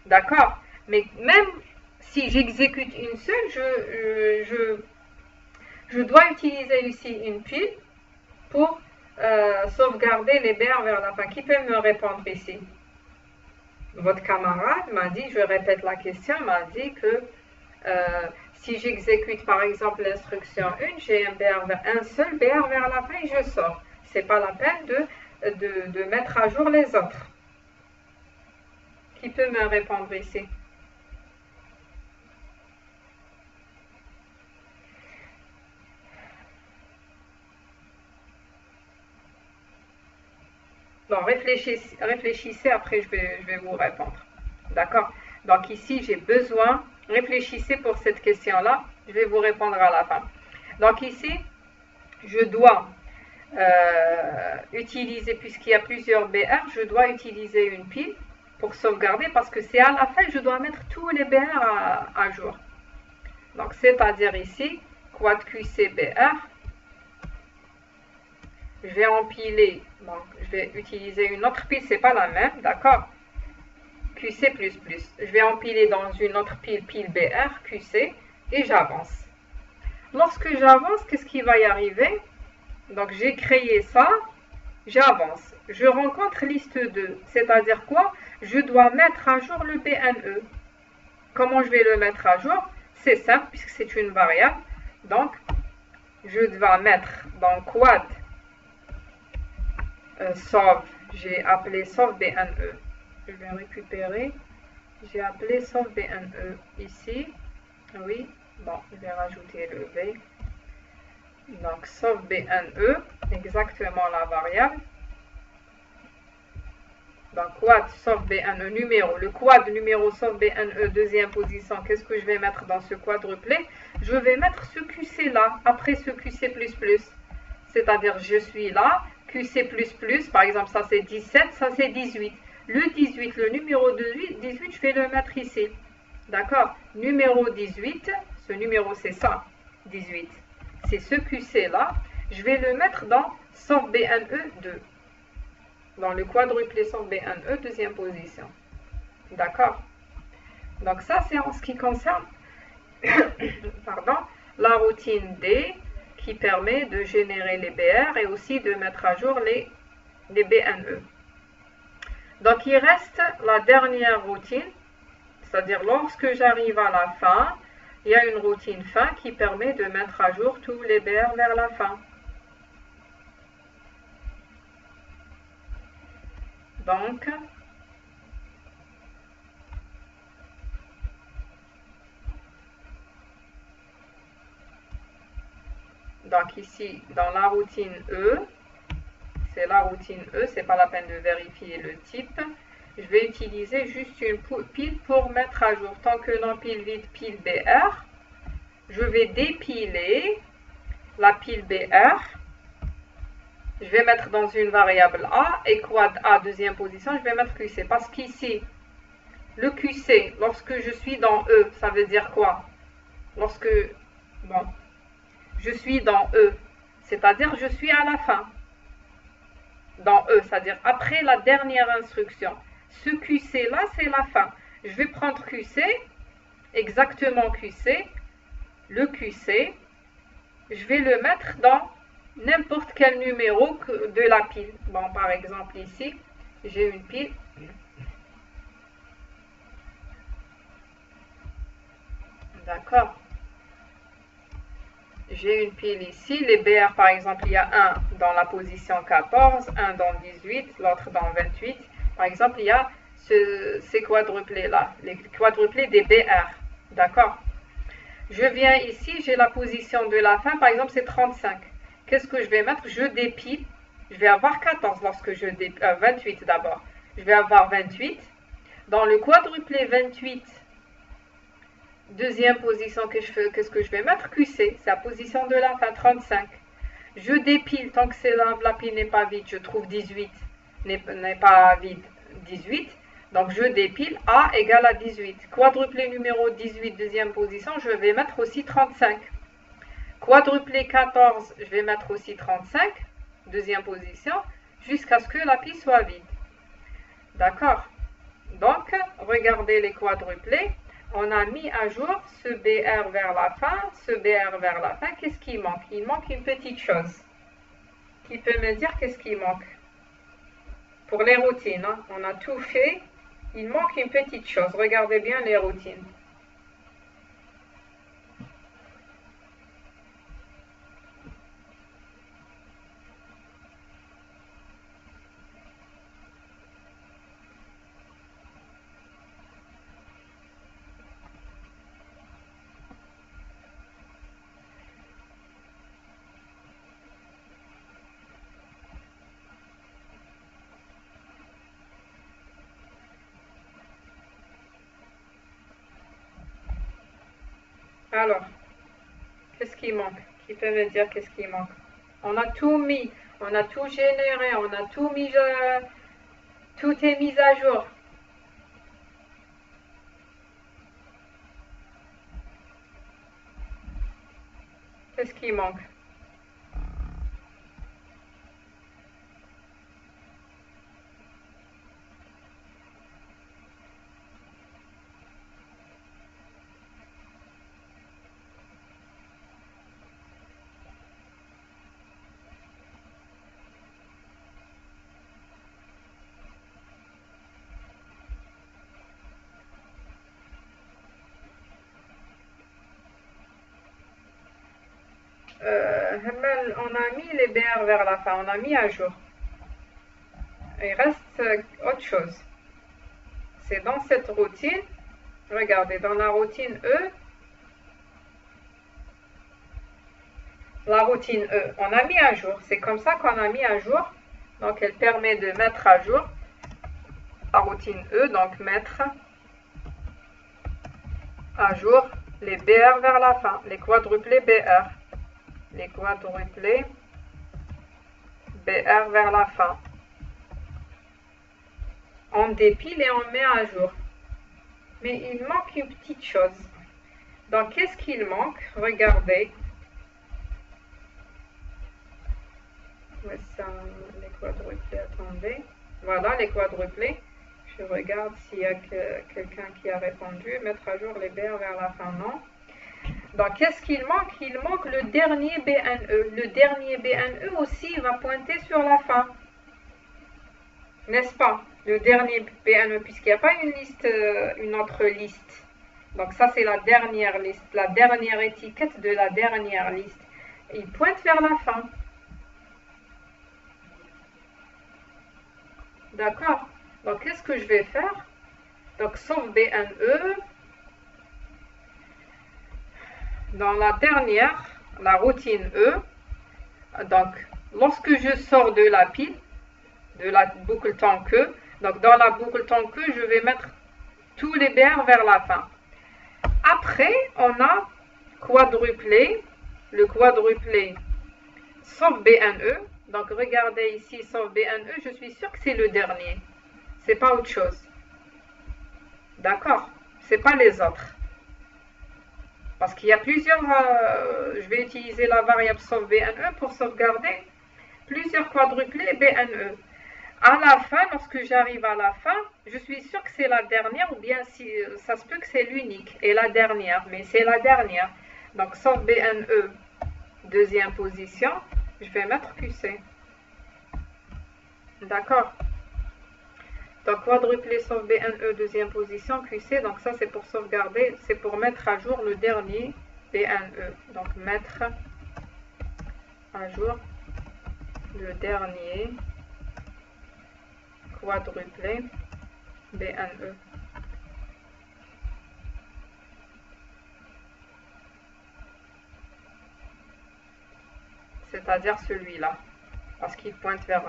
D'accord? Mais même si j'exécute une seule, Je dois utiliser ici une pile pour sauvegarder les BR vers la fin. Qui peut me répondre ici? Votre camarade m'a dit, je répète la question, m'a dit que si j'exécute par exemple l'instruction 1, j'ai un seul BR vers la fin et je sors. C'est pas la peine de mettre à jour les autres. Qui peut me répondre ici? Bon, réfléchissez, après je vais vous répondre. D'accord? Donc ici, j'ai besoin, réfléchissez pour cette question-là, je vais vous répondre à la fin. Donc ici, je dois utiliser, puisqu'il y a plusieurs BR, je dois utiliser une pile pour sauvegarder, parce que c'est à la fin, je dois mettre tous les BR à jour. Donc, c'est-à-dire ici, quad QC BR. Je vais empiler, donc je vais utiliser une autre pile, c'est pas la même, d'accord? QC++. Je vais empiler dans une autre pile, pile BR, QC, et j'avance. Lorsque j'avance, qu'est-ce qui va y arriver? Donc j'ai créé ça, j'avance. Je rencontre liste 2, c'est-à-dire quoi? Je dois mettre à jour le BNE. Comment je vais le mettre à jour? C'est simple, puisque c'est une variable. Donc, je dois mettre dans quad sauve, j'ai appelé sauve BNE. Je vais récupérer. J'ai appelé sauve BNE ici. Oui, bon, je vais rajouter le V. Donc, sauve BNE, exactement la variable. Donc, quad sauve BNE numéro. Le quad numéro sauve BNE, deuxième position. Qu'est-ce que je vais mettre dans ce quadruplé? Je vais mettre ce QC là, après ce QC++. C'est-à-dire, je suis là. QC++, par exemple, ça c'est 17, ça c'est 18. Le 18, le numéro 18, je vais le mettre ici. D'accord? Numéro 18, ce numéro c'est ça, 18. C'est ce QC là. Je vais le mettre dans sauve BNE 2. Dans le quadruplé sauve BNE, deuxième position. D'accord? Donc ça c'est en ce qui concerne pardon, la routine D, qui permet de générer les BR et aussi de mettre à jour les BNE. Donc, il reste la dernière routine, c'est-à-dire lorsque j'arrive à la fin, il y a une routine fin qui permet de mettre à jour tous les BR vers la fin. Donc ici, dans la routine E, c'est la routine E, c'est pas la peine de vérifier le type. Je vais utiliser juste une pile pour mettre à jour. Tant que l'empile vide pile BR, je vais dépiler la pile BR. Je vais mettre dans une variable A et quad A, deuxième position, je vais mettre QC. Parce qu'ici, le QC, lorsque je suis dans E, ça veut dire quoi? Lorsque, bon, je suis dans E, c'est-à-dire je suis à la fin. Dans E, c'est-à-dire après la dernière instruction. Ce QC là, c'est la fin. Je vais prendre QC, exactement QC, le QC, je vais le mettre dans n'importe quel numéro de la pile. Bon, par exemple ici, j'ai une pile. D'accord? J'ai une pile ici, les BR par exemple, il y a un dans la position 14, un dans 18, l'autre dans 28. Par exemple, il y a ces quadruplés là, les quadruplés des BR. D'accord? Je viens ici, j'ai la position de la fin, par exemple c'est 35. Qu'est-ce que je vais mettre? Je dépile, je vais avoir 14 lorsque je dépile, 28 d'abord. Je vais avoir 28. Dans le quadruplé 28, deuxième position, qu'est-ce que je vais mettre? QC, c'est la position de la fin, 35. Je dépile, tant que la pile n'est pas vide, je trouve 18, n'est pas vide, 18. Donc je dépile, A égale à 18. Quadruplé numéro 18, deuxième position, je vais mettre aussi 35. Quadruplé 14, je vais mettre aussi 35, deuxième position, jusqu'à ce que la pile soit vide. D'accord? Donc, regardez les quadruplés. On a mis à jour ce BR vers la fin, ce BR vers la fin. Qu'est-ce qui manque? Il manque une petite chose. Qui peut me dire qu'est-ce qui manque? Pour les routines, hein, on a tout fait. Il manque une petite chose. Regardez bien les routines. Alors, qu'est-ce qui manque? Qui peut me dire qu'est-ce qui manque? On a tout mis, on a tout généré, on a tout mis, tout est mis à jour. Qu'est-ce qui manque? On a mis les BR vers la fin, on a mis à jour. Il reste autre chose. C'est dans cette routine, regardez, dans la routine E, la routine E, on a mis à jour. C'est comme ça qu'on a mis à jour. Donc, elle permet de mettre à jour la routine E, donc mettre à jour les BR vers la fin, les quadruplés BR. Les quadruplés BR vers la fin. On dépile et on met à jour. Mais il manque une petite chose. Donc, qu'est-ce qu'il manque? Regardez. Où est-ce les quadruplés? Attendez. Voilà, les quadruplés. Je regarde s'il y a quelqu'un qui a répondu. Mettre à jour les BR vers la fin, non. Donc, qu'est-ce qu'il manque? Il manque le dernier BNE. Le dernier BNE aussi va pointer sur la fin. N'est-ce pas? Le dernier BNE, puisqu'il n'y a pas une liste, une autre liste. Donc, ça, c'est la dernière liste, la dernière étiquette de la dernière liste. Et il pointe vers la fin. D'accord? Donc, qu'est-ce que je vais faire? Donc, sauf BNE. Dans la dernière, la routine E, donc lorsque je sors de la pile, de la boucle tant que, donc dans la boucle tant que, je vais mettre tous les BR vers la fin. Après, on a quadruplé, le quadruplé sauf BNE. Donc regardez ici, sauf BNE, je suis sûre que c'est le dernier. C'est pas autre chose. D'accord? C'est pas les autres. Parce qu'il y a plusieurs, je vais utiliser la variable sauf BNE pour sauvegarder plusieurs quadruplés BNE. À la fin, lorsque j'arrive à la fin, je suis sûre que c'est la dernière, ou bien si ça se peut que c'est l'unique et la dernière, mais c'est la dernière. Donc sauf BNE, deuxième position, je vais mettre QC. D'accord? Donc, quadruplé sauf BNE, deuxième position, QC. Donc, ça, c'est pour sauvegarder, c'est pour mettre à jour le dernier BNE. Donc, mettre à jour le dernier quadruplé BNE. C'est-à-dire celui-là, parce qu'il pointe vers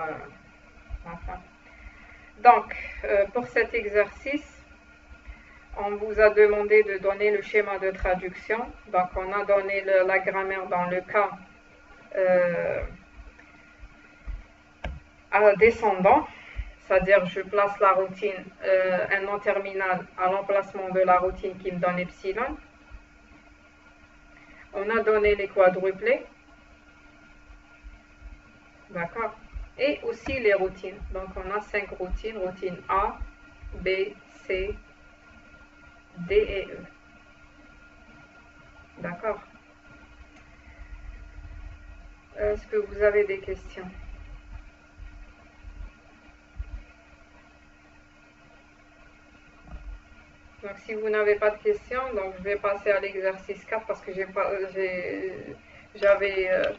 la fin. Donc, pour cet exercice, on vous a demandé de donner le schéma de traduction. Donc, on a donné la grammaire dans le cas descendant, c'est-à-dire je place la routine, un nom terminal à l'emplacement de la routine qui me donne epsilon. On a donné les quadruplés. D'accord? Et aussi les routines. Donc, on a 5 routines. Routine A, B, C, D et E. D'accord? Est-ce que vous avez des questions? Donc si vous n'avez pas de questions, donc je vais passer à l'exercice 4 parce que j'avais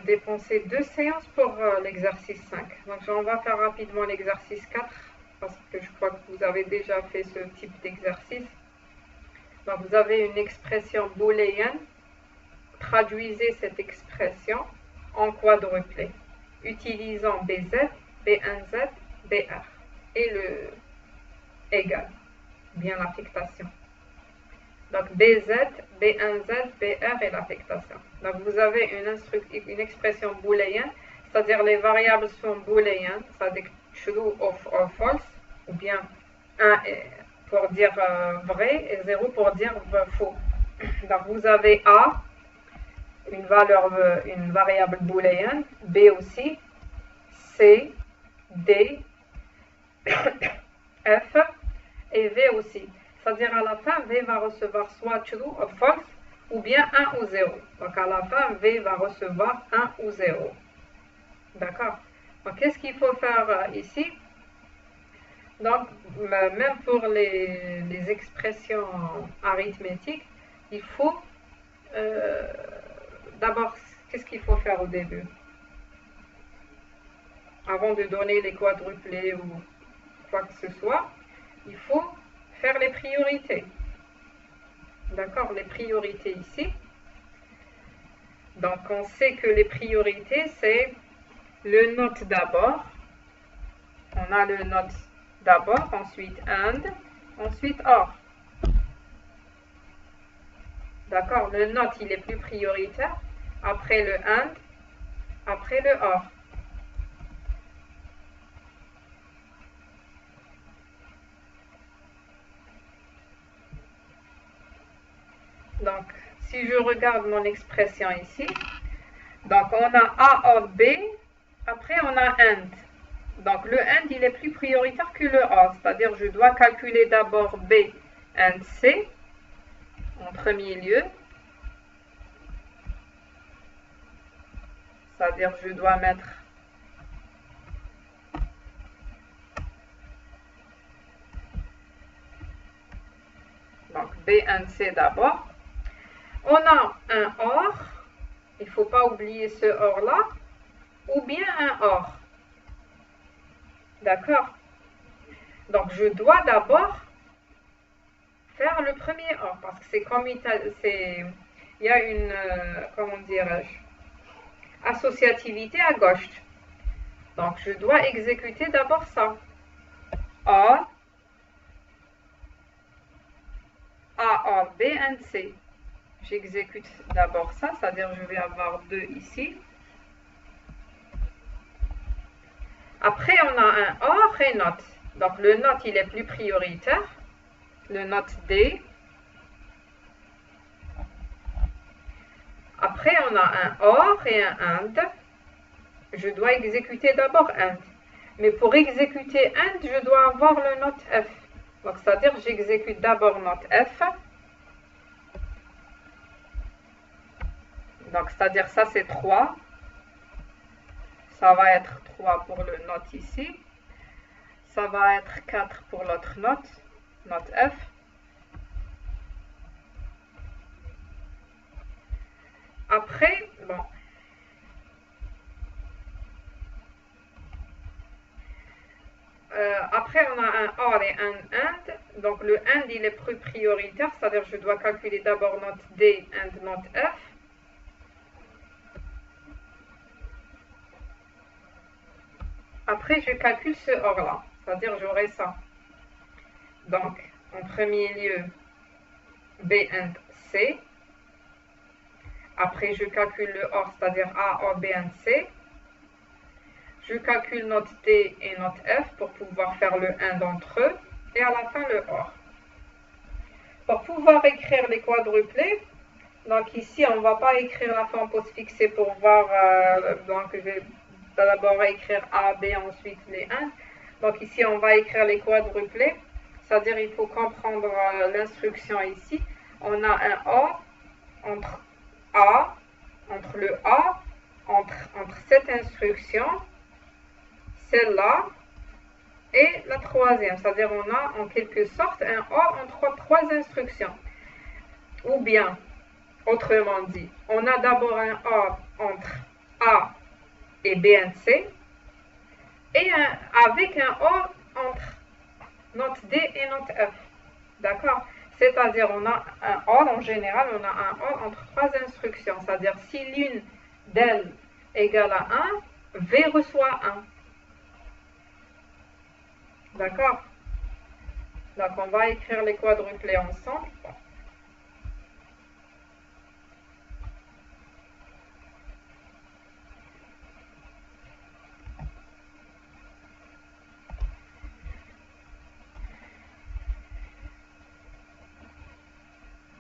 dépensé 2 séances pour l'exercice 5. Donc on va faire rapidement l'exercice 4 parce que je crois que vous avez déjà fait ce type d'exercice. Donc vous avez une expression booléenne. Traduisez cette expression en quadruplé, utilisant BZ, B1Z, BR et le égal, bien l'affectation. Donc BZ, B1Z, BR et l'affectation. Donc vous avez une expression booléenne, c'est-à-dire les variables sont booléennes, c'est-à-dire true or false, ou bien 1 pour dire vrai et 0 pour dire faux. Donc vous avez A, une variable booléenne, B aussi, C, D, F et V aussi. C'est-à-dire à la fin, V va recevoir soit true ou false ou bien 1 ou 0. Donc à la fin, V va recevoir 1 ou 0. D'accord? Donc qu'est-ce qu'il faut faire ici? Donc même pour les expressions arithmétiques, il faut d'abord, qu'est-ce qu'il faut faire au début? Avant de donner les quadruplés ou quoi que ce soit, il faut faire les priorités. D'accord? Les priorités ici. Donc, on sait que les priorités, c'est le note d'abord. On a le note d'abord, ensuite AND, ensuite OR. D'accord? Le note, il est plus prioritaire. Après le AND, après le OR. Donc, si je regarde mon expression ici, donc on a A or B, après on a AND. Donc le AND, il est plus prioritaire que le OR, c'est-à-dire je dois calculer d'abord B AND C en premier lieu. C'est-à-dire je dois mettre donc B AND C d'abord. On a un OR, il ne faut pas oublier ce OR-là, ou bien un OR. D'accord? Donc, je dois d'abord faire le premier OR, parce que c'est comme il y a une, comment dirais-je, associativité à gauche. Donc, je dois exécuter d'abord ça. OR, A, OR, B, and C. J'exécute d'abord ça, c'est-à-dire je vais avoir 2 ici. Après, on a un OR et NOT. Donc, le NOT, il est plus prioritaire. Le NOT D. Après, on a un OR et un AND. Je dois exécuter d'abord AND. Mais pour exécuter AND, je dois avoir le NOT F. Donc, c'est-à-dire j'exécute d'abord NOT F. Donc, c'est-à-dire ça, c'est 3. Ça va être 3 pour le note ici. Ça va être 4 pour l'autre note, note F. Après, bon. Après, on a un OR et un AND. Donc, le AND, il est plus prioritaire, c'est-à-dire je dois calculer d'abord note D and note F. Après, je calcule ce OR-là, c'est-à-dire j'aurai ça. Donc, en premier lieu, B and C. Après, je calcule le OR, c'est-à-dire A, OR, B and C. Je calcule note D et note F pour pouvoir faire le 1 d'entre eux. Et à la fin, le OR. Pour pouvoir écrire les quadruplés, donc ici, on ne va pas écrire la forme postfixée pour voir, donc je vais d'abord écrire A, B, ensuite les 1. Donc ici, on va écrire les quadruplés. C'est-à-dire il faut comprendre l'instruction ici. On a un A entre A, entre le A, entre cette instruction, celle-là, et la troisième. C'est-à-dire on a en quelque sorte un A entre trois instructions. Ou bien, autrement dit, on a d'abord un A entre A et BNC, et avec un A entre note D et note F. D'accord? C'est-à-dire, on a un OR, en général, on a un OR entre trois instructions. C'est-à-dire, si l'une d'elles égale à 1, V reçoit 1. D'accord? Donc, on va écrire les quadruplés ensemble.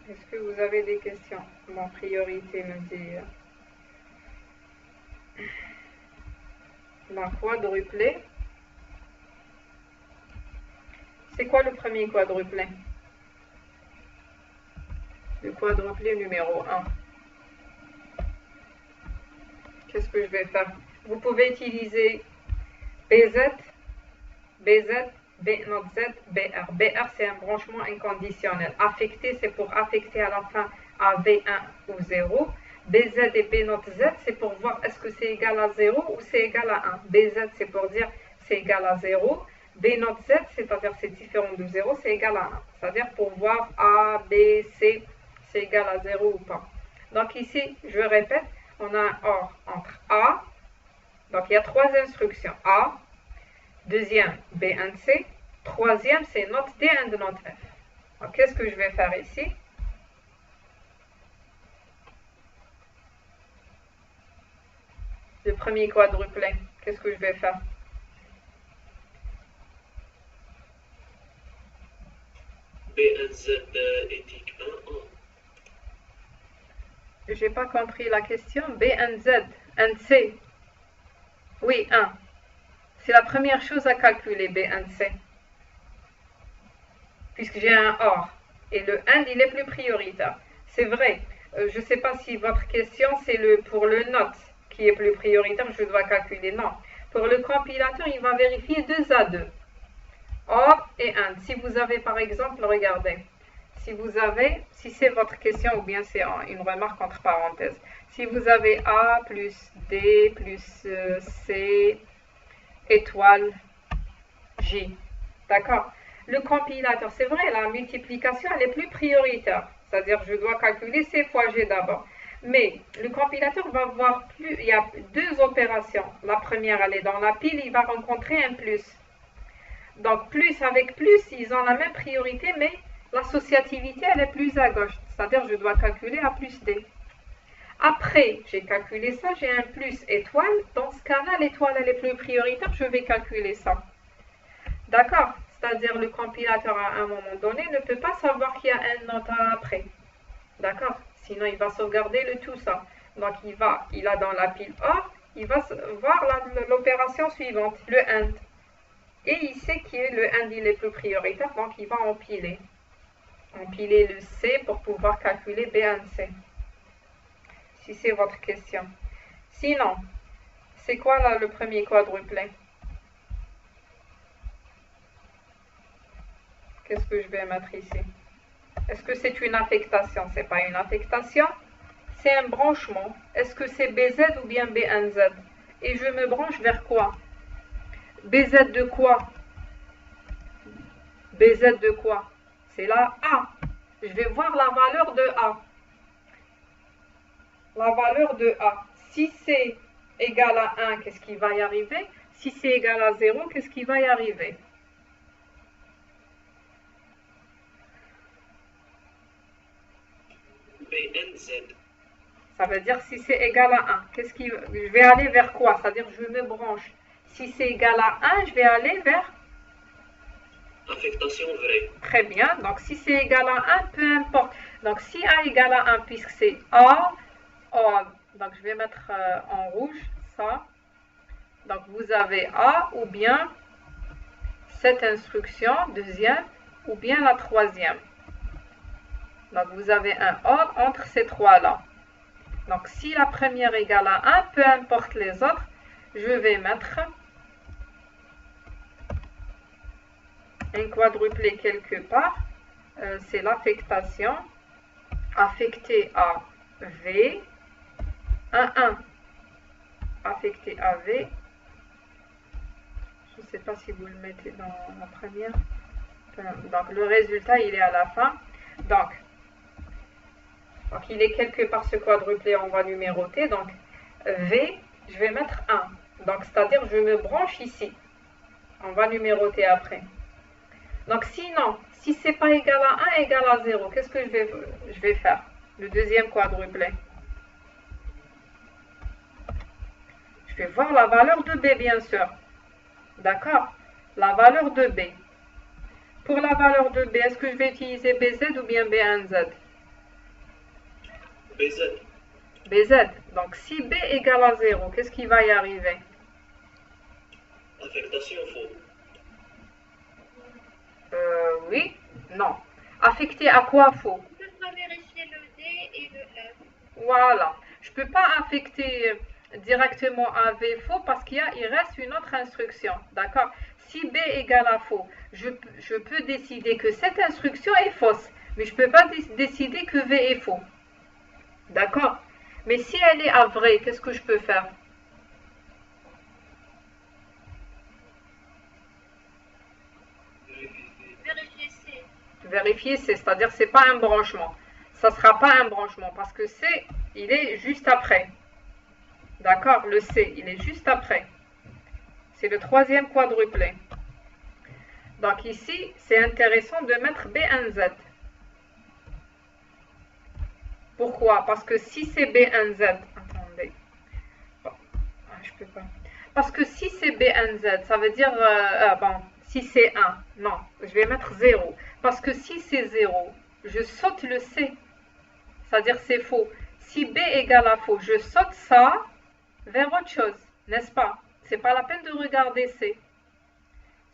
Est-ce que vous avez des questions? Mon priorité me dit la quadruplée. C'est quoi le premier quadruplé? Le quadruplé numéro 1. Qu'est-ce que je vais faire? Vous pouvez utiliser BZ, BZ, B note Z, BR. BR, c'est un branchement inconditionnel. Affecté, c'est pour affecter à la fin à V1 ou 0. BZ et B note Z, c'est pour voir est-ce que c'est égal à 0 ou c'est égal à 1. BZ, c'est pour dire c'est égal à 0. B note Z, c'est-à-dire c'est différent de 0, c'est égal à 1. C'est-à-dire pour voir A, B, C, c'est égal à 0 ou pas. Donc ici, je répète, on a un OR entre A. Donc il y a trois instructions. A. Deuxième, B and C. Troisième, c'est note D and note F. Donc, qu'est-ce que je vais faire ici? Le premier quadruplé, qu'est-ce que je vais faire? B and Z éthique 1. J'ai pas compris la question. B and Z and C. Oui, 1. C'est la première chose à calculer, B and C. Puisque j'ai un OR. Et le AND, il est plus prioritaire. C'est vrai. Je ne sais pas si votre question, c'est pour le note qui est plus prioritaire, je dois calculer. Non. Pour le compilateur, il va vérifier 2 à 2. OR et AND. Si vous avez, par exemple, regardez. Si c'est votre question ou bien c'est une remarque entre parenthèses. Si vous avez A plus D plus C étoile J. D'accord? Le compilateur, c'est vrai, la multiplication, elle est plus prioritaire. C'est-à-dire, je dois calculer C fois G d'abord. Mais le compilateur va voir il y a 2 opérations. La première, elle est dans la pile, il va rencontrer un plus. Donc, plus avec plus, ils ont la même priorité, mais l'associativité, elle est plus à gauche. C'est-à-dire, je dois calculer A plus D. Après, j'ai calculé ça, j'ai un plus étoile. Dans ce cas-là, l'étoile, elle est plus prioritaire, je vais calculer ça. D'accord? C'est-à-dire, le compilateur, à un moment donné, ne peut pas savoir qu'il y a un note après. D'accord? Sinon, il va sauvegarder le tout ça. Donc, il a dans la pile OR, il va voir l'opération suivante, le AND. Et il sait que le AND, il est plus prioritaire, donc il va empiler. Empiler le C pour pouvoir calculer B and C. Si c'est votre question. Sinon, c'est quoi là le premier quadruplé? Qu'est-ce que je vais mettre ici? Est-ce que c'est une affectation? Ce n'est pas une affectation, c'est un branchement. Est-ce que c'est BZ ou bien BNZ? Et je me branche vers quoi? BZ de quoi? BZ de quoi? C'est la A. Je vais voir la valeur de A. La valeur de A. Si c'est égal à 1, qu'est-ce qui va y arriver? Si c'est égal à 0, qu'est-ce qui va y arriver? BNZ. Ça veut dire si c'est égal à 1. Je vais aller vers quoi? C'est-à-dire je me branche. Si c'est égal à 1, je vais aller vers... Affectation vraie. Très bien. Donc si c'est égal à 1, peu importe. Donc si A égale à 1, puisque c'est A, donc je vais mettre en rouge ça. Donc vous avez A ou bien cette instruction, deuxième, ou bien la troisième. Donc, vous avez un OR entre ces trois-là. Donc, si la première égale à 1, peu importe les autres, je vais mettre un quadruplé quelque part. C'est l'affectation. Affecté à V. 1, 1. Affecté à V. Je ne sais pas si vous le mettez dans la première. Donc, le résultat, il est à la fin. Donc, il est quelque part ce quadruplé, on va numéroter. Donc, V, je vais mettre 1. Donc, c'est-à-dire, je me branche ici. On va numéroter après. Donc, sinon, si ce n'est pas égal à 1, égal à 0, qu'est-ce que je vais faire? Le deuxième quadruplé. Je vais voir la valeur de B, bien sûr. D'accord? La valeur de B. Pour la valeur de B, est-ce que je vais utiliser BZ ou bien B1Z? BZ. BZ. Donc, si B égale à 0, qu'est-ce qui va y arriver? Affectation faux. Oui. Non. Affecté à quoi faux? On peut pas vérifier le D et le F. Voilà. Je ne peux pas affecter directement à V faux parce il reste une autre instruction. D'accord? Si B égale à faux, je peux décider que cette instruction est fausse, mais je ne peux pas décider que V est faux. D'accord? Mais si elle est à vrai, qu'est-ce que je peux faire? Vérifier C. Vérifier C, c'est-à-dire c'est pas un branchement. Ça ne sera pas un branchement parce que C, il est juste après. D'accord? Le C, il est juste après. C'est le troisième quadruplé. Donc ici, c'est intéressant de mettre B1Z. Pourquoi? Parce que si c'est B1Z, attendez, je peux pas. Parce que si c'est B1Z, ça veut dire, si c'est 1, non, je vais mettre 0. Parce que si c'est 0, je saute le C, c'est-à-dire c'est faux. Si B égale à faux, je saute ça vers autre chose, n'est-ce pas? C'est pas la peine de regarder C.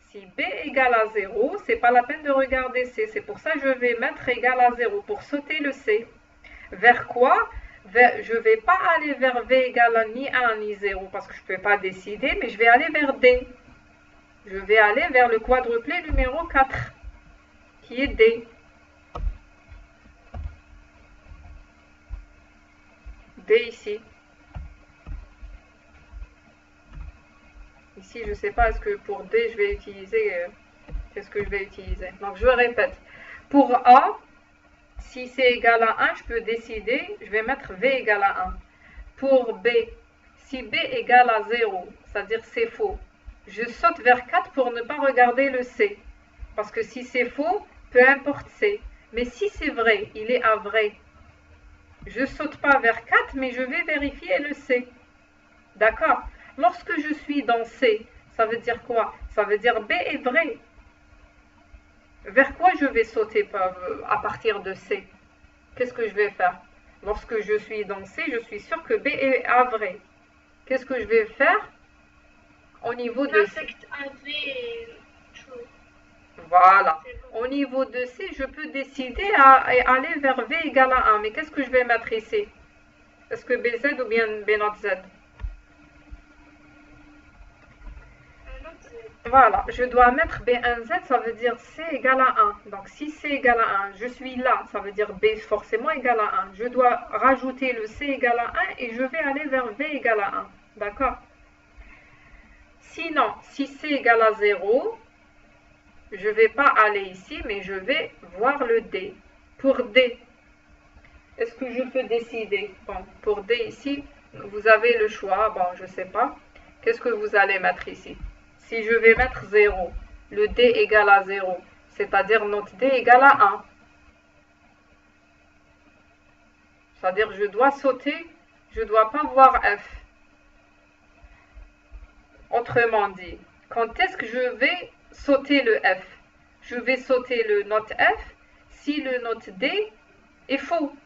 Si B égale à 0, c'est pas la peine de regarder C. C'est pour ça que je vais mettre égal à 0 pour sauter le C. Vers quoi? Je ne vais pas aller vers V égale à ni 1 ni 0 parce que je ne peux pas décider, mais je vais aller vers D. Je vais aller vers le quadruplé numéro 4, qui est D. D ici. Ici, je ne sais pas, est-ce que pour D, je vais utiliser... qu'est-ce que je vais utiliser? Donc, je répète. Pour A, si c'est égal à 1, je peux décider, je vais mettre V égale à 1. Pour B, si B égale à 0, c'est-à-dire c'est faux, je saute vers 4 pour ne pas regarder le C. Parce que si c'est faux, peu importe C. Mais si c'est vrai, il est à vrai. Je ne saute pas vers 4, mais je vais vérifier le C. D'accord? Lorsque je suis dans C, ça veut dire quoi? Ça veut dire B est vrai. Vers quoi je vais sauter à partir de C? Qu'est-ce que je vais faire? Lorsque je suis dans C, je suis sûr que B est à vrai. Qu'est-ce que je vais faire au niveau de C? Affecte à V et true. Voilà. Bon. Au niveau de C, je peux décider à aller vers V égale à 1. Mais qu'est-ce que je vais mettre ici? Est-ce que BZ ou bien B not Z? Voilà, je dois mettre B1Z, ça veut dire C égale à 1. Donc si C égale à 1, je suis là, ça veut dire B forcément égale à 1. Je dois rajouter le C égale à 1 et je vais aller vers V égale à 1. D'accord? Sinon, si C égale à 0, je ne vais pas aller ici, mais je vais voir le D. Pour D, est-ce que je peux décider? Bon, pour D ici, vous avez le choix. Bon, je ne sais pas. Qu'est-ce que vous allez mettre ici? Si je vais mettre 0, le D égale à 0, c'est-à-dire notre D égale à 1. C'est-à-dire je dois sauter, je ne dois pas voir F. Autrement dit, quand est-ce que je vais sauter le F? Je vais sauter le note F si le note D est faux.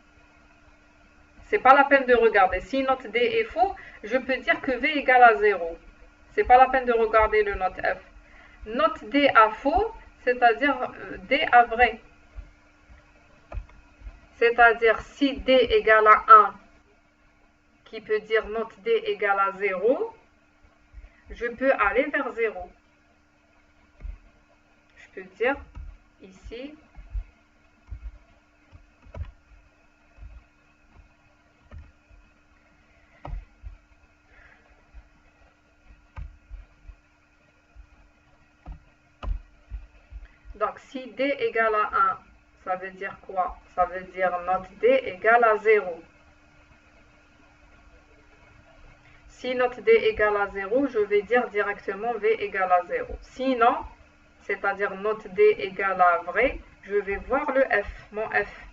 C'est pas la peine de regarder. Si note D est faux, je peux dire que V égale à 0. C'est pas la peine de regarder le note F. Note D à faux, c'est-à-dire D à vrai. C'est-à-dire si D égale à 1, qui peut dire note D égale à 0, je peux aller vers 0. Je peux dire ici, donc si D égale à 1, ça veut dire quoi? Ça veut dire note D égale à 0. Si note D égale à 0, je vais dire directement V égale à 0. Sinon, c'est-à-dire note D égale à vrai, je vais voir le F, mon F.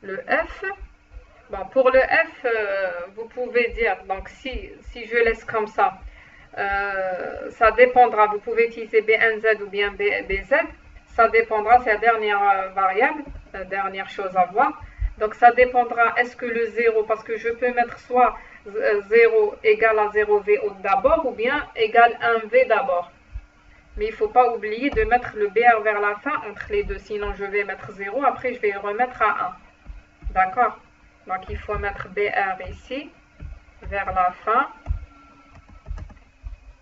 Le F, bon, pour le F, vous pouvez dire, donc si je laisse comme ça, ça dépendra, vous pouvez utiliser BNZ ou bien BZ, ça dépendra, c'est la dernière variable, la dernière chose à voir. Donc ça dépendra, est-ce que le 0, parce que je peux mettre soit 0 égale à 0V d'abord, ou bien égale 1V d'abord. Mais il ne faut pas oublier de mettre le BR vers la fin entre les deux, sinon je vais mettre 0, après je vais remettre à 1. D'accord? Donc il faut mettre BR ici, vers la fin.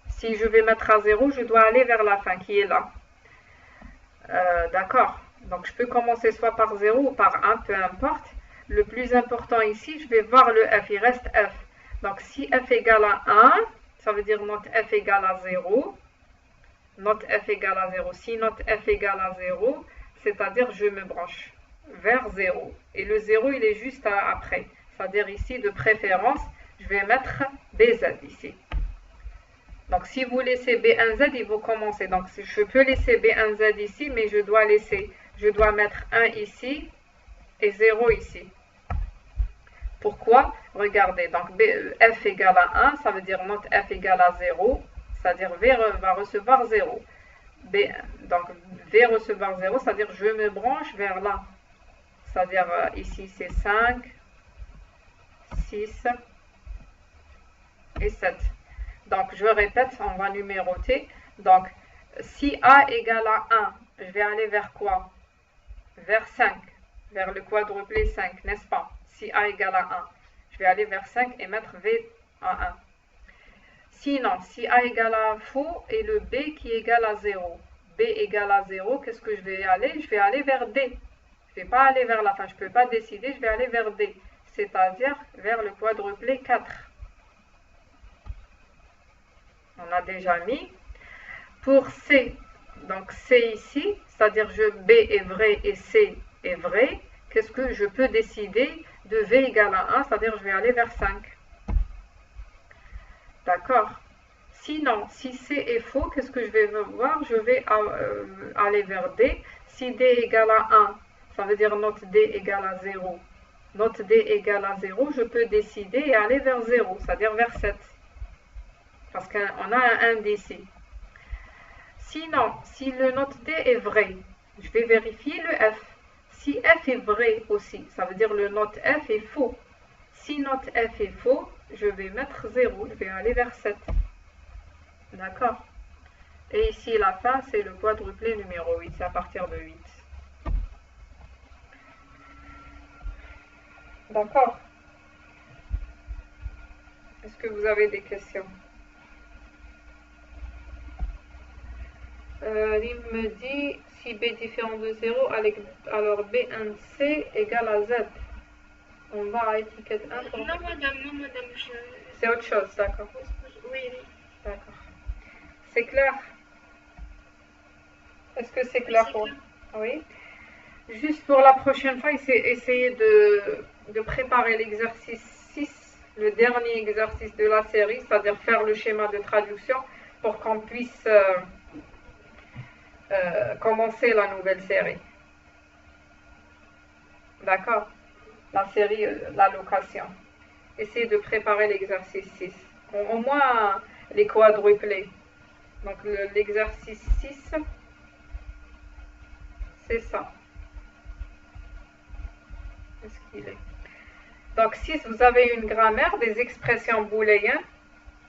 Si je vais mettre à 0, je dois aller vers la fin qui est là. D'accord? Donc je peux commencer soit par 0 ou par 1, peu importe. Le plus important ici, je vais voir le F, il reste F. Donc si F égale à 1, ça veut dire note F égale à 0. Note F égale à 0. Si note F égale à 0, c'est-à-dire je me branche vers 0. Et le 0, il est juste après. C'est-à-dire ici, de préférence, je vais mettre BZ ici. Donc si vous laissez B1Z, il va commencer. Donc je peux laisser B1Z ici, mais je dois mettre 1 ici et 0 ici. Pourquoi? Regardez, donc F égale à 1, ça veut dire note F égale à 0, c'est-à-dire V va recevoir 0. Donc V recevoir 0, c'est-à-dire je me branche vers là. C'est-à-dire ici c'est 5, 6 et 7. Donc je répète, on va numéroter. Donc si A égale à 1, je vais aller vers quoi? Vers 5, vers le quadruplé 5, n'est-ce pas? Si A égale à 1, je vais aller vers 5 et mettre V à 1. Sinon, si A égale à faux et le B qui égale à 0, B égale à 0, qu'est-ce que je vais aller? Je vais aller vers D. Je ne vais pas aller vers la fin, je ne peux pas décider, je vais aller vers D, c'est-à-dire vers le quadruplé 4. On a déjà mis. Pour C, donc C ici, c'est-à-dire B est vrai et C est vrai, qu'est-ce que je peux décider de V égale à 1, c'est-à-dire je vais aller vers 5. D'accord? Sinon, si C est faux, qu'est-ce que je vais voir? Je vais aller vers D. Si D égale à 1, ça veut dire note D égale à 0. Note D égale à 0, je peux décider et aller vers 0, c'est-à-dire vers 7. Parce qu'on a un 1 d'ici. Sinon, si le note D est vrai, je vais vérifier le F. Si F est vrai aussi, ça veut dire le note F est faux. Si note F est faux, je vais mettre 0, je vais aller vers 7. D'accord? Et ici, la fin, c'est le quadruplé numéro 8, c'est à partir de 8. D'accord? Est-ce que vous avez des questions? Lim me dit, si B est différent de 0, alors B1C égale à Z. On va à étiquette 1. Non, madame, C'est autre chose, d'accord. Oui. D'accord. C'est clair? Est-ce que c'est clair pour vous? Oui. Juste pour la prochaine fois, essayez de préparer l'exercice 6, le dernier exercice de la série, c'est-à-dire faire le schéma de traduction pour qu'on puisse commencer la nouvelle série. D'accord? La série, la location. Essayez de préparer l'exercice 6. Au moins les quadruplés. Donc l'exercice 6, c'est ça. Est-ce qu'il est? Donc, si vous avez une grammaire des expressions booléennes,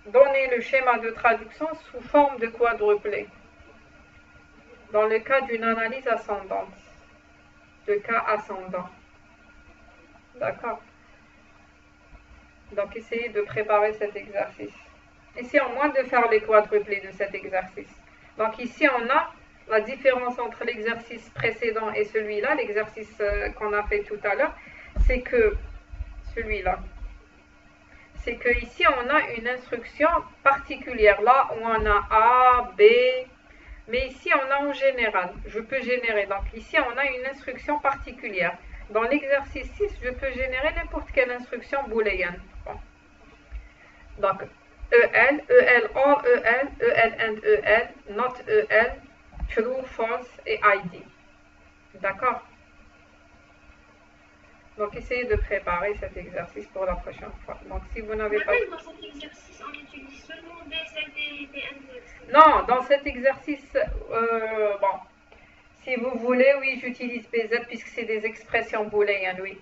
donnez le schéma de traduction sous forme de quadruplé. Dans le cas d'une analyse ascendante, de cas ascendant. D'accord? Donc, essayez de préparer cet exercice. Essayez au moins de faire les quadruplés de cet exercice. Donc, ici, on a la différence entre l'exercice précédent et celui-là, l'exercice qu'on a fait tout à l'heure, c'est que celui-là, c'est que ici on a une instruction particulière. Là où on a A, B, mais ici on a en général. Je peux générer. Donc ici on a une instruction particulière. Dans l'exercice 6, je peux générer n'importe quelle instruction booléenne. Bon. Donc EL, EL, all EL, EL and EL, not EL, true, false et ID. D'accord? Donc, essayez de préparer cet exercice pour la prochaine fois. Donc, si vous n'avez pas... Dans cet exercice, on utilise seulement BZ et BNZ. Non, dans cet exercice, bon, si vous voulez, oui, j'utilise BZ puisque c'est des expressions booléennes, oui.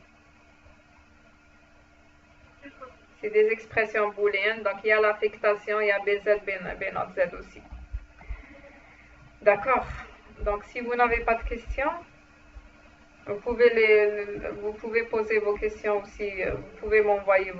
C'est des expressions booléennes, donc il y a l'affectation, il y a BZ, B0 Z aussi. D'accord. Donc, si vous n'avez pas de questions, vous pouvez poser vos questions aussi, vous pouvez m'envoyer